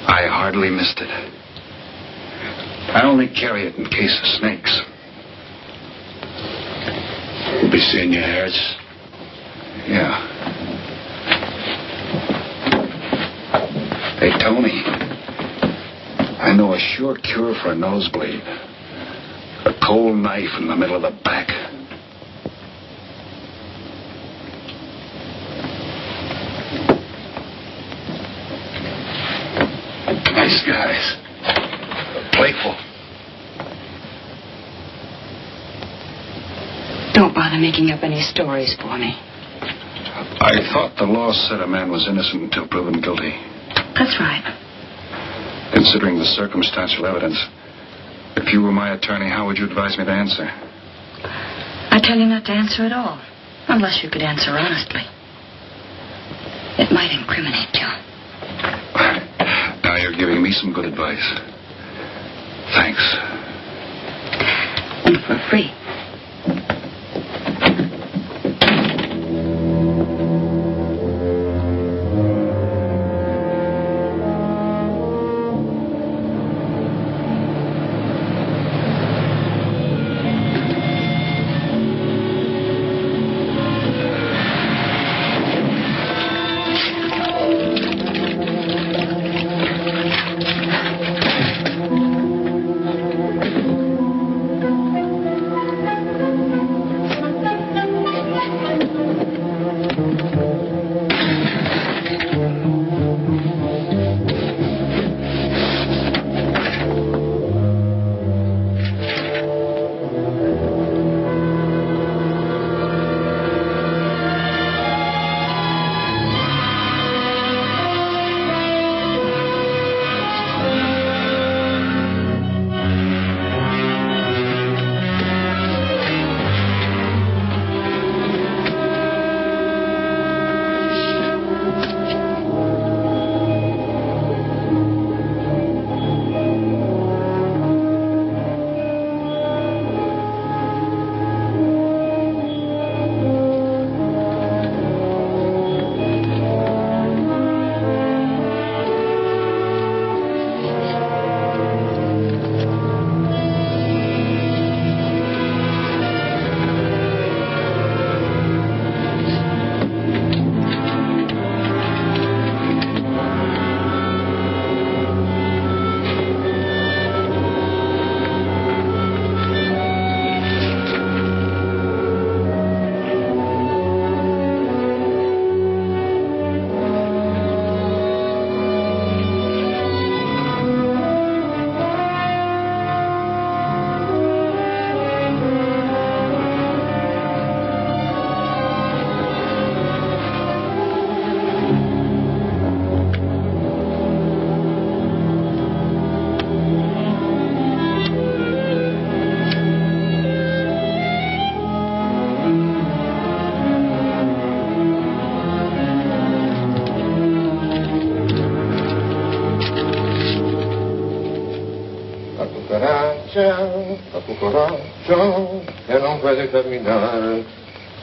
I hardly missed it. I only carry it in case of snakes. We'll be seeing you, Harris. Yeah. Hey, Tony. I know a sure cure for a nosebleed. A cold knife in the middle of the back. Nice guys. Playful. Don't bother making up any stories for me. I thought the law said a man was innocent until proven guilty. That's right. Considering the circumstantial evidence, if you were my attorney, how would you advise me to answer? I tell you not to answer at all, unless you could answer honestly. It might incriminate you. Now you're giving me some good advice. Thanks. And for free.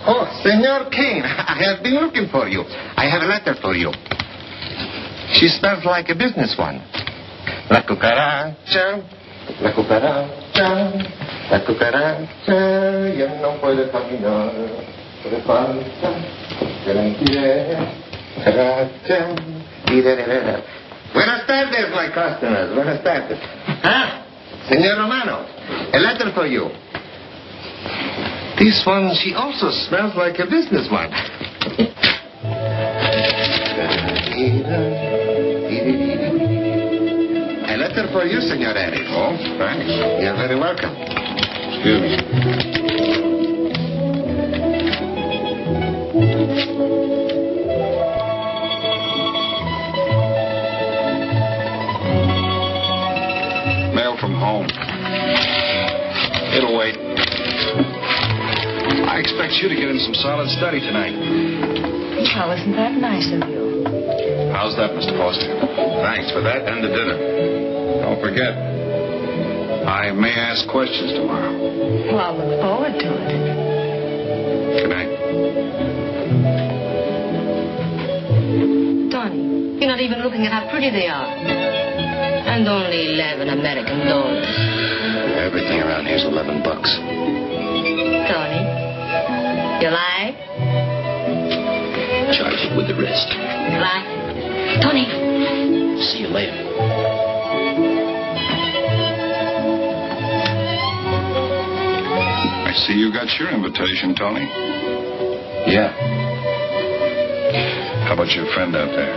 Oh, Senor Kane, I have been looking for you. I have a letter for you. She smells like a business one. La cucaracha, la cucaracha. La cucaracha ya no puede caminar. Le falta cucaracha. Buenas tardes, my customers. Buenas tardes. Ah, Senor Romano, a letter for you. This one, she also smells like a businessman. A letter for you, Senor Eddie. Oh, thanks. You're very welcome. Excuse me. Mail from home. It'll wait. I expect you to get in some solid study tonight. Well, isn't that nice of you? How's that, Mr. Foster? Thanks for that and the dinner. Don't forget. I may ask questions tomorrow. Well, I'll look forward to it. Good night. Tony, you're not even looking at how pretty they are. And only $11 American. Everything around here's $11. Tony, you like? Charge it with the rest. Like? Tony. See you later. I see you got your invitation, Tony. Yeah. How about your friend out there?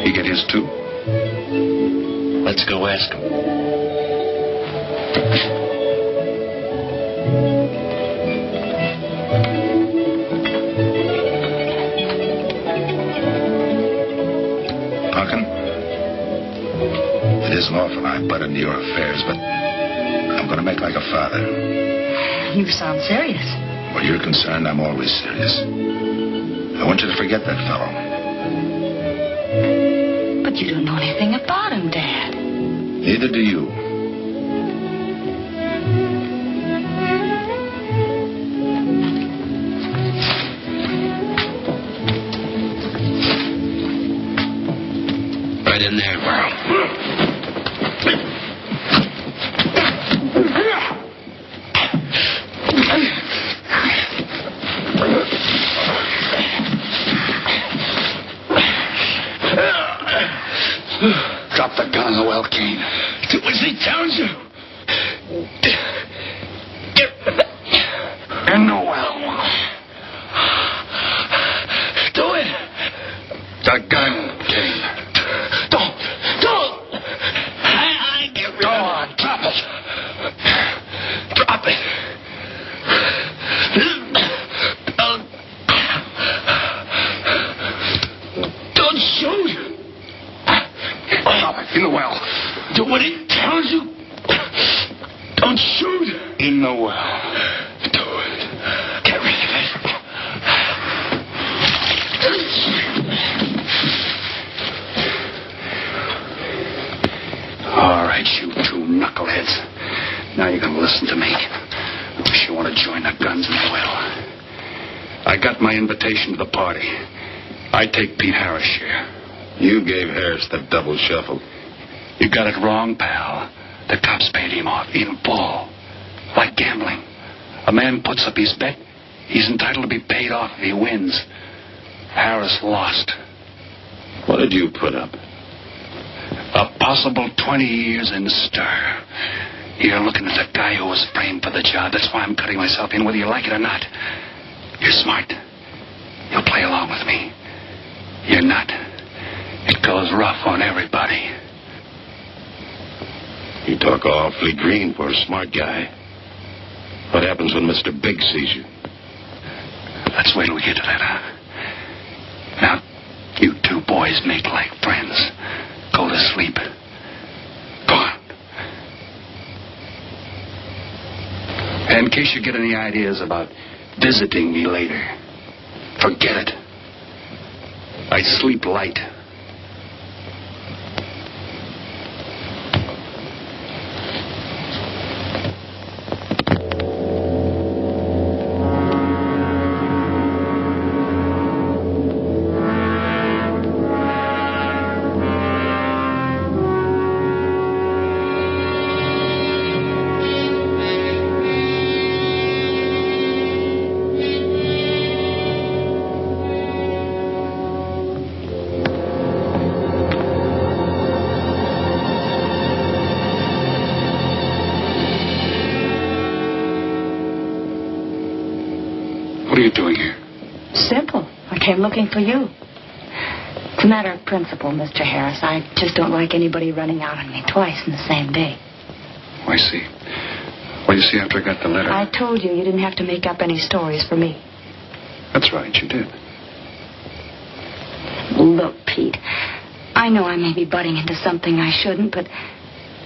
He get his too? Let's go ask him. Parkin, it isn't often I butt into your affairs, but I'm going to make like a father. You sound serious. Where you're concerned, I'm always serious. I want you to forget that fellow. But you don't know anything about him, Dad. Neither do you. Right in there. Drop the gun, Noel Kane. Do as he tells you. And Noel. Do it. The gun, Kane. Don't. I get rid Go of on, drop it. Drop it. Don't shoot. Drop it. In the well. Do what he tells you. Don't shoot. In the well. Do it. Get rid of it. All right, you two knuckleheads. Now you're going to listen to me. Wish you want to join the guns in the well. I got my invitation to the party. I take Pete Harris' share. You gave Harris the double shuffle. You got it wrong, pal. The cops paid him off in full. Like gambling. A man puts up his bet, he's entitled to be paid off if he wins. Harris lost. What did you put up? A possible 20 years in stir. You're looking at the guy who was framed for the job. That's why I'm cutting myself in, whether you like it or not. You're smart. You'll play along with me. You're not. It goes rough on everybody. You talk awfully green for a smart guy. What happens when Mr. Big sees you? Let's wait till we get to that, huh? Now, you two boys make like friends. Go to sleep. Go on. And in case you get any ideas about visiting me later, forget it. I sleep light. What are you doing here? Simple. I came looking for you. It's a matter of principle, Mr. Harris. I just don't like anybody running out on me twice in the same day. Oh, I see. Well, you see, after I got the letter... I told you didn't have to make up any stories for me. That's right, you did. Look, Pete, I know I may be butting into something I shouldn't, but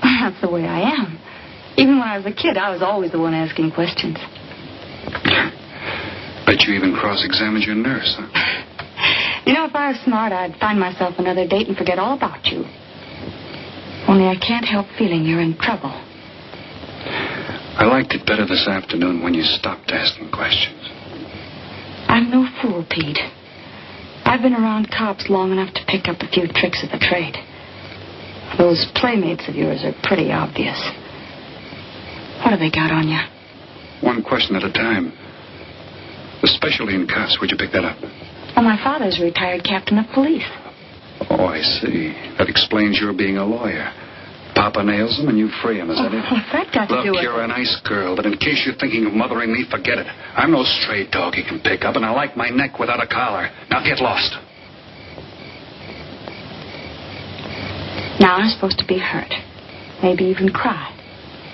that's the way I am. Even when I was a kid, I was always the one asking questions. Bet you even cross-examined your nurse, huh? You know, if I was smart, I'd find myself another date and forget all about you. Only I can't help feeling you're in trouble. I liked it better this afternoon when you stopped asking questions. I'm no fool, Pete. I've been around cops long enough to pick up a few tricks of the trade. Those playmates of yours are pretty obvious. What have they got on you? One question at a time. Especially in cuffs. Where'd you pick that up? Well, my father's a retired captain of police. Oh, I see. That explains your being a lawyer. Papa nails him and you free him, is that it? What's that got to do with it? Look, you're a nice girl, but in case you're thinking of mothering me, forget it. I'm no stray dog you can pick up, and I like my neck without a collar. Now get lost. Now I'm supposed to be hurt. Maybe even cry.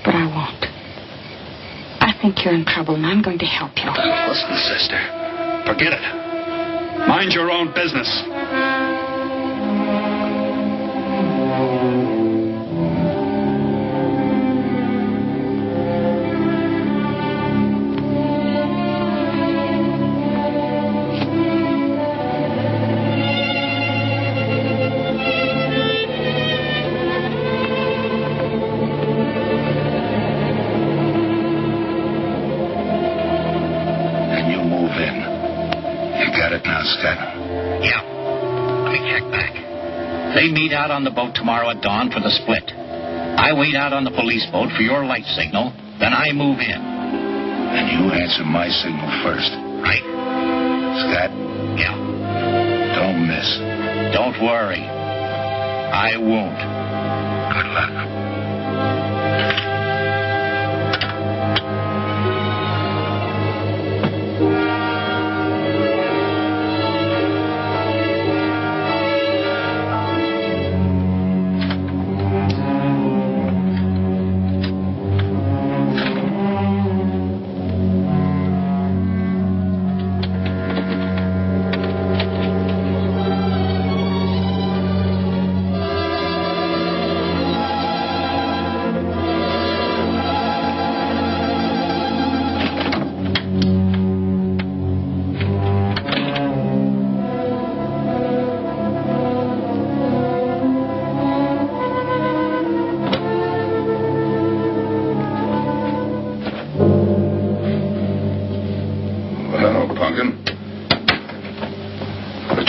But I won't. I think you're in trouble, and I'm going to help you. Listen, sister. Forget it. Mind your own business. They meet out on the boat tomorrow at dawn for the split. I wait out on the police boat for your light signal, then I move in. And you answer my signal first. Right? Scott? Yeah. Don't miss. Don't worry. I won't. Good luck.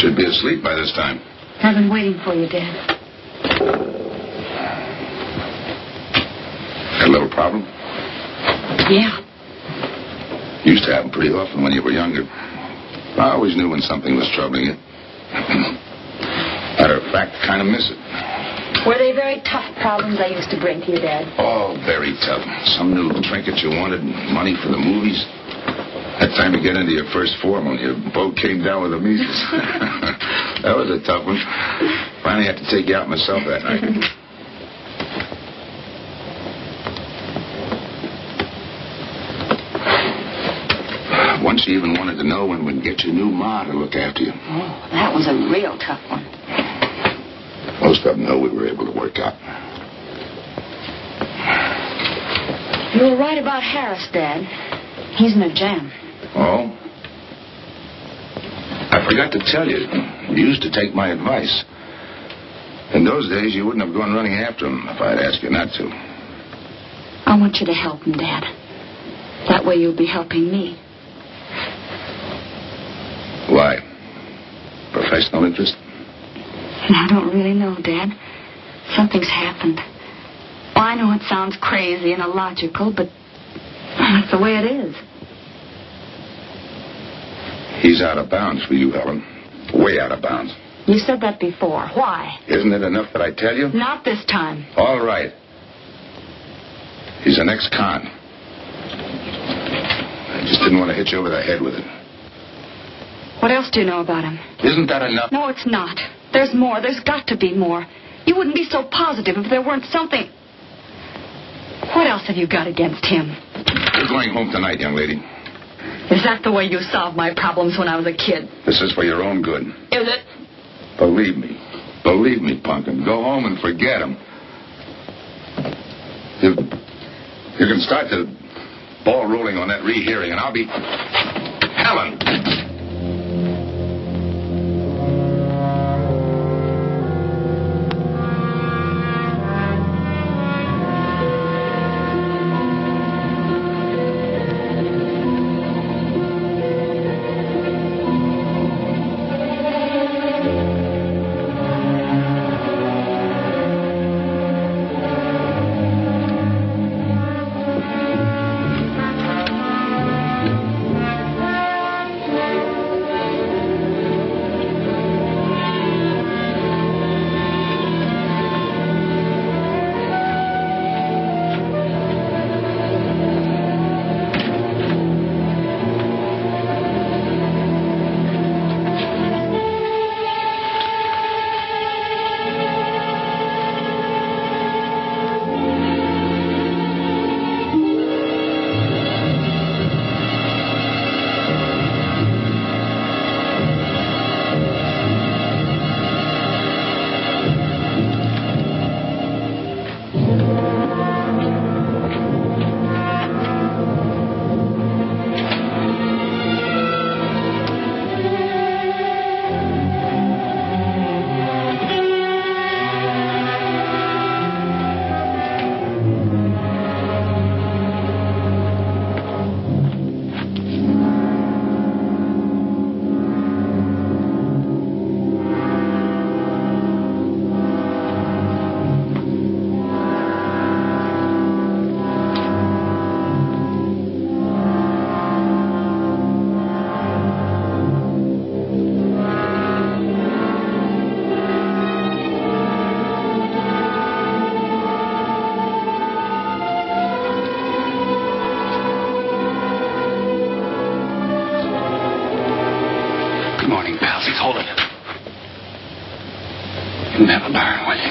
Should be asleep by this time. I've been waiting for you, Dad. Got a little problem? Yeah. Used to happen pretty often when you were younger. I always knew when something was troubling you. Matter of fact, kind of miss it. Were they very tough problems I used to bring to you, Dad? Oh, very tough. Some new trinket you wanted, money for the movies. That time you get into your first form when your boat came down with the measles. That was a tough one. Finally had to take you out myself that night. Once you even wanted to know when we'd get your new ma to look after you. Oh, that was a real tough one. Most of them know we were able to work out. You were right about Harris, Dad. He's in a jam. Oh? I forgot to tell you. You used to take my advice. In those days, you wouldn't have gone running after him if I'd asked you not to. I want you to help him, Dad. That way you'll be helping me. Why? Professional interest? I don't really know, Dad. Something's happened. Well, I know it sounds crazy and illogical, but that's the way it is. He's out of bounds for you, Helen. Way out of bounds. You said that before. Why? Isn't it enough that I tell you? Not this time. All right. He's an ex-con. I just didn't want to hit you over the head with it. What else do you know about him? Isn't that enough? No, it's not. There's more. There's got to be more. You wouldn't be so positive if there weren't something. What else have you got against him? You're going home tonight, young lady. Is that the way you solved my problems when I was a kid? This is for your own good. Is it? Believe me. Believe me, Punkin. Go home and forget him. You can start the ball rolling on that rehearing, and I'll be... Helen! Never learn, will you?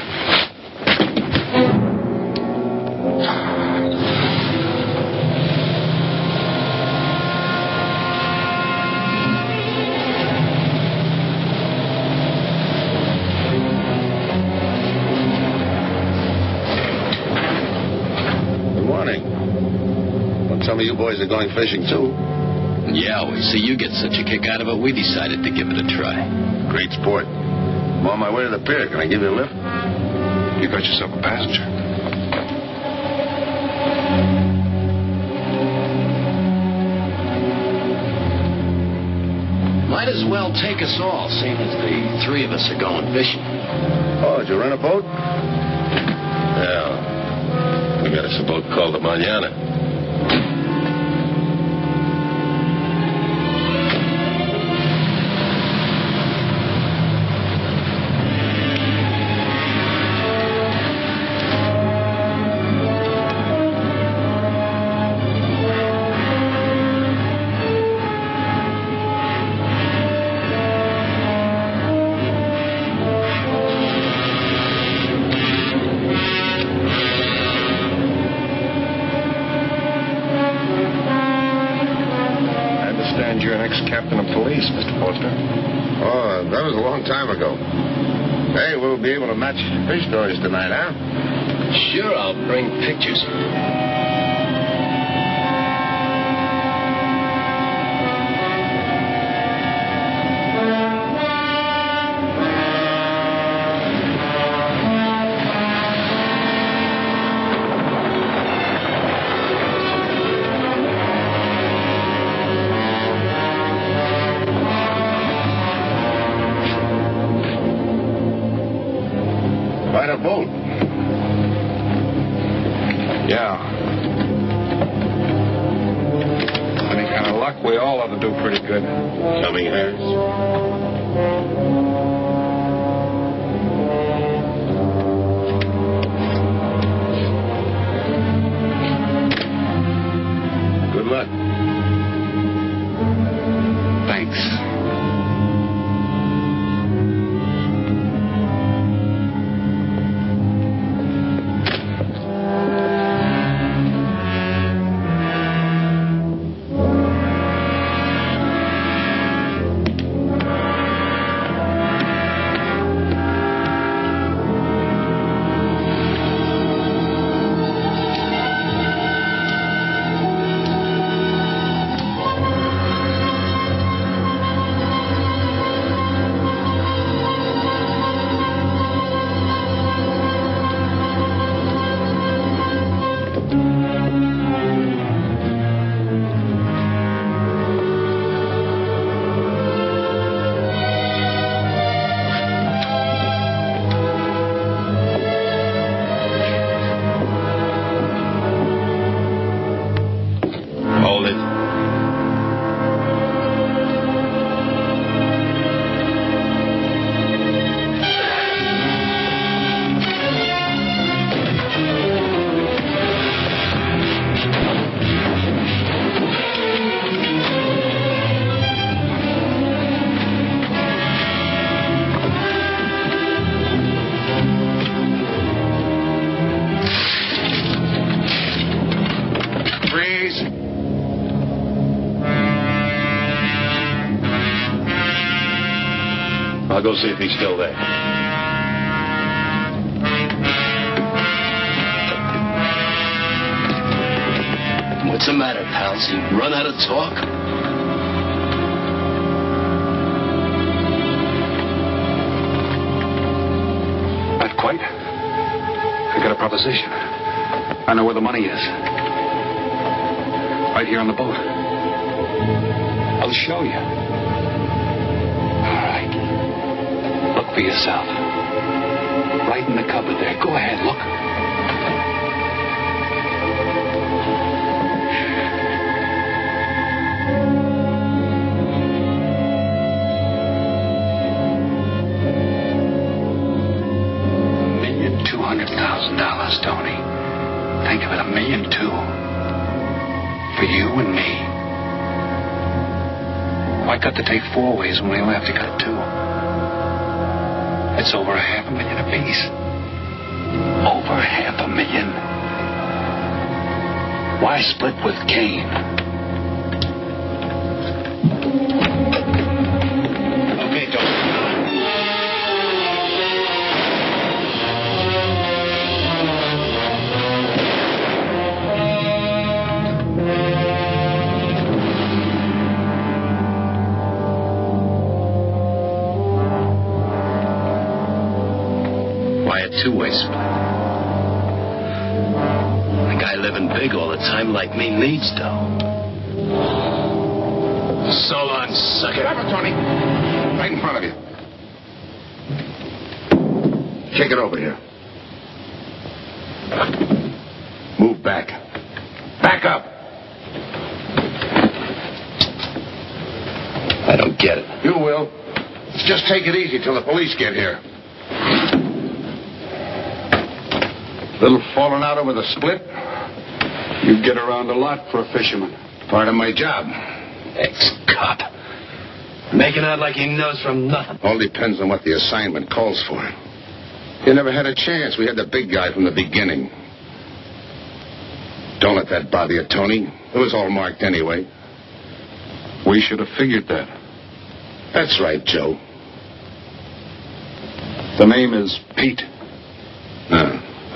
Good morning. Well, some of you boys are going fishing, too. Yeah, we see you get such a kick out of it, we decided to give it a try. Great sport. I'm on my way to the pier. Can I give you a lift? You got yourself a passenger. Might as well take us all, seeing as the three of us are going fishing. Oh, did you rent a boat? Yeah. We got us a boat called the Mañana. You're an ex-captain of police, Mr. Foster. Oh, that was a long time ago. Hey, we'll be able to match fish stories tonight, huh? Sure, I'll bring pictures. Quite a boat. Yeah. Any kind of luck, we all ought to do pretty good. Coming, Harris? Good luck. Thanks. I'll go see if he's still there. What's the matter, pals? You run out of talk? Not quite. I got a proposition. I know where the money is. Right here on the boat. I'll show you. All right. Look for yourself. Right in the cupboard there. Go ahead, look. $1,200,000, Tony. Think of it, $1.2 million. For you and me. Why cut the tape 4 ways when we only have to cut it 2? It's over $500,000 apiece. Over $500,000. Why split with Kane? Okay, Tony. Two-way split. A guy living big all the time like me needs dough. So long, sucker. Grab it, Tony. Right in front of you. Take it over here. Move back. Back up. I don't get it. You will. Just take it easy till the police get here. Little falling out over the split? You get around a lot for a fisherman. Part of my job. Ex-cop. Making out like he knows from nothing. All depends on what the assignment calls for. You never had a chance. We had the big guy from the beginning. Don't let that bother you, Tony. It was all marked anyway. We should have figured that. That's right, Joe. The name is Pete.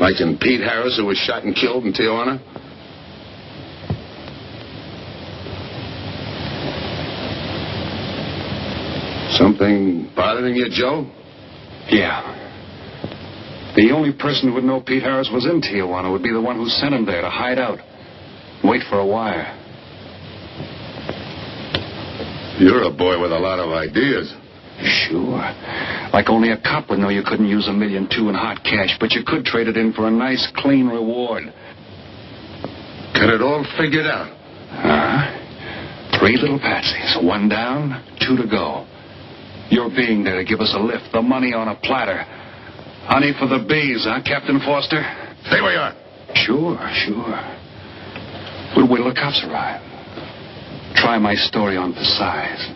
Like in Pete Harris, who was shot and killed in Tijuana? Something bothering you, Joe? Yeah. The only person who would know Pete Harris was in Tijuana would be the one who sent him there to hide out. Wait for a wire. You're a boy with a lot of ideas. Sure. Like only a cop would know you couldn't use $1.2 million in hot cash, but you could trade it in for a nice, clean reward. Got it all figured out. 3 little patsies. 1 down, 2 to go. Your being there to give us a lift. The money on a platter. Honey for the bees, huh, Captain Foster? Stay where you are. Sure. We'll wait till the cops arrive. Try my story on for size.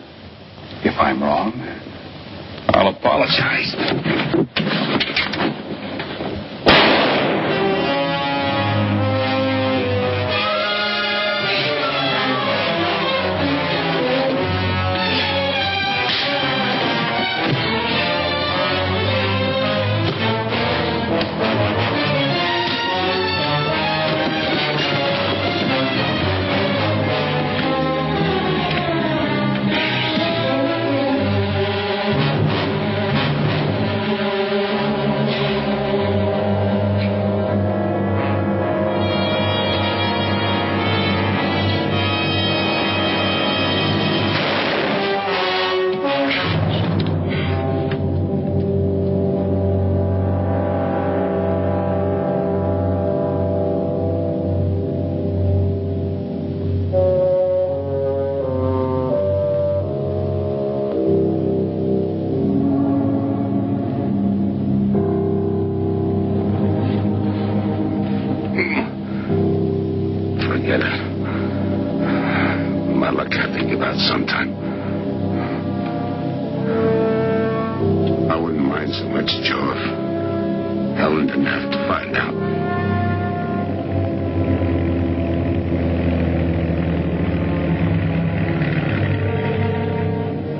If I'm wrong, I'll apologize. Forget it. My luck I think about sometime. I wouldn't mind so much, Joe, if Helen didn't have to find out.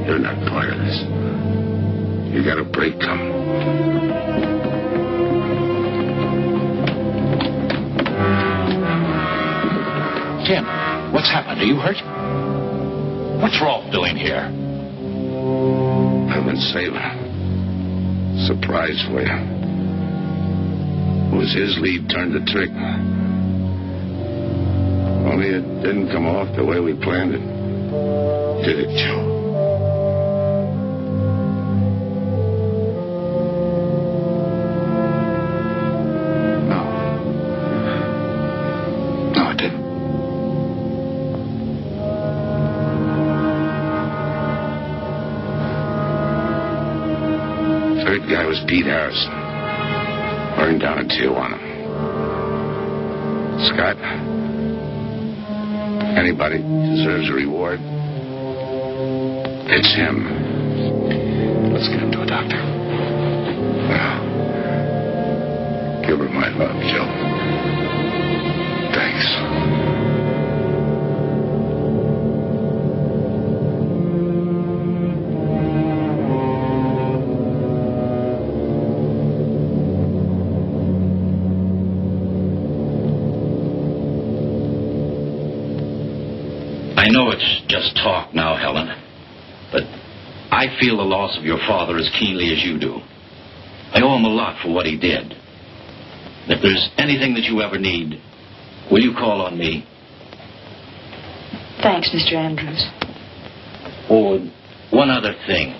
You're not part of this. You got a break coming. Tim, what's happened? Are you hurt? What's Rolf doing here? I've been saving. Surprise for you. It was his lead turned the trick. Only it didn't come off the way we planned it. Did it, Joe? No, it didn't. Third guy was Pete Harrison. Burned down in Tijuana. Scott, anybody deserves a reward. It's him. Let's get him to a doctor. Well, give her my love, Joe. Thanks. I know it's just talk now, Helen, but I feel the loss of your father as keenly as you do. I owe him a lot for what he did. If there's anything that you ever need, will you call on me? Thanks, Mr. Andrews. Oh, one other thing.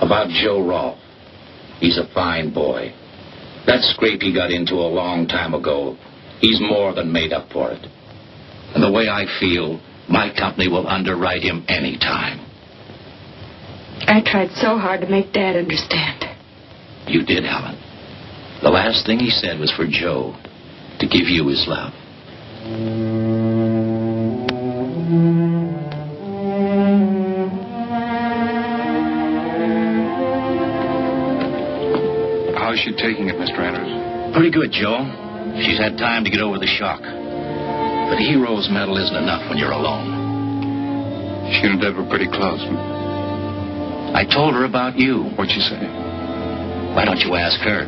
About Joe Rolfe. He's a fine boy. That scrape he got into a long time ago, he's more than made up for it. And the way I feel, my company will underwrite him any time. I tried so hard to make Dad understand. You did, Helen. The last thing he said was for Joe to give you his love. How's she taking it, Mr. Andrews? Pretty good, Joe. She's had time to get over the shock. But a hero's medal isn't enough when you're alone. She and Deb were pretty close. I told her about you. What'd she say? Why don't you ask her?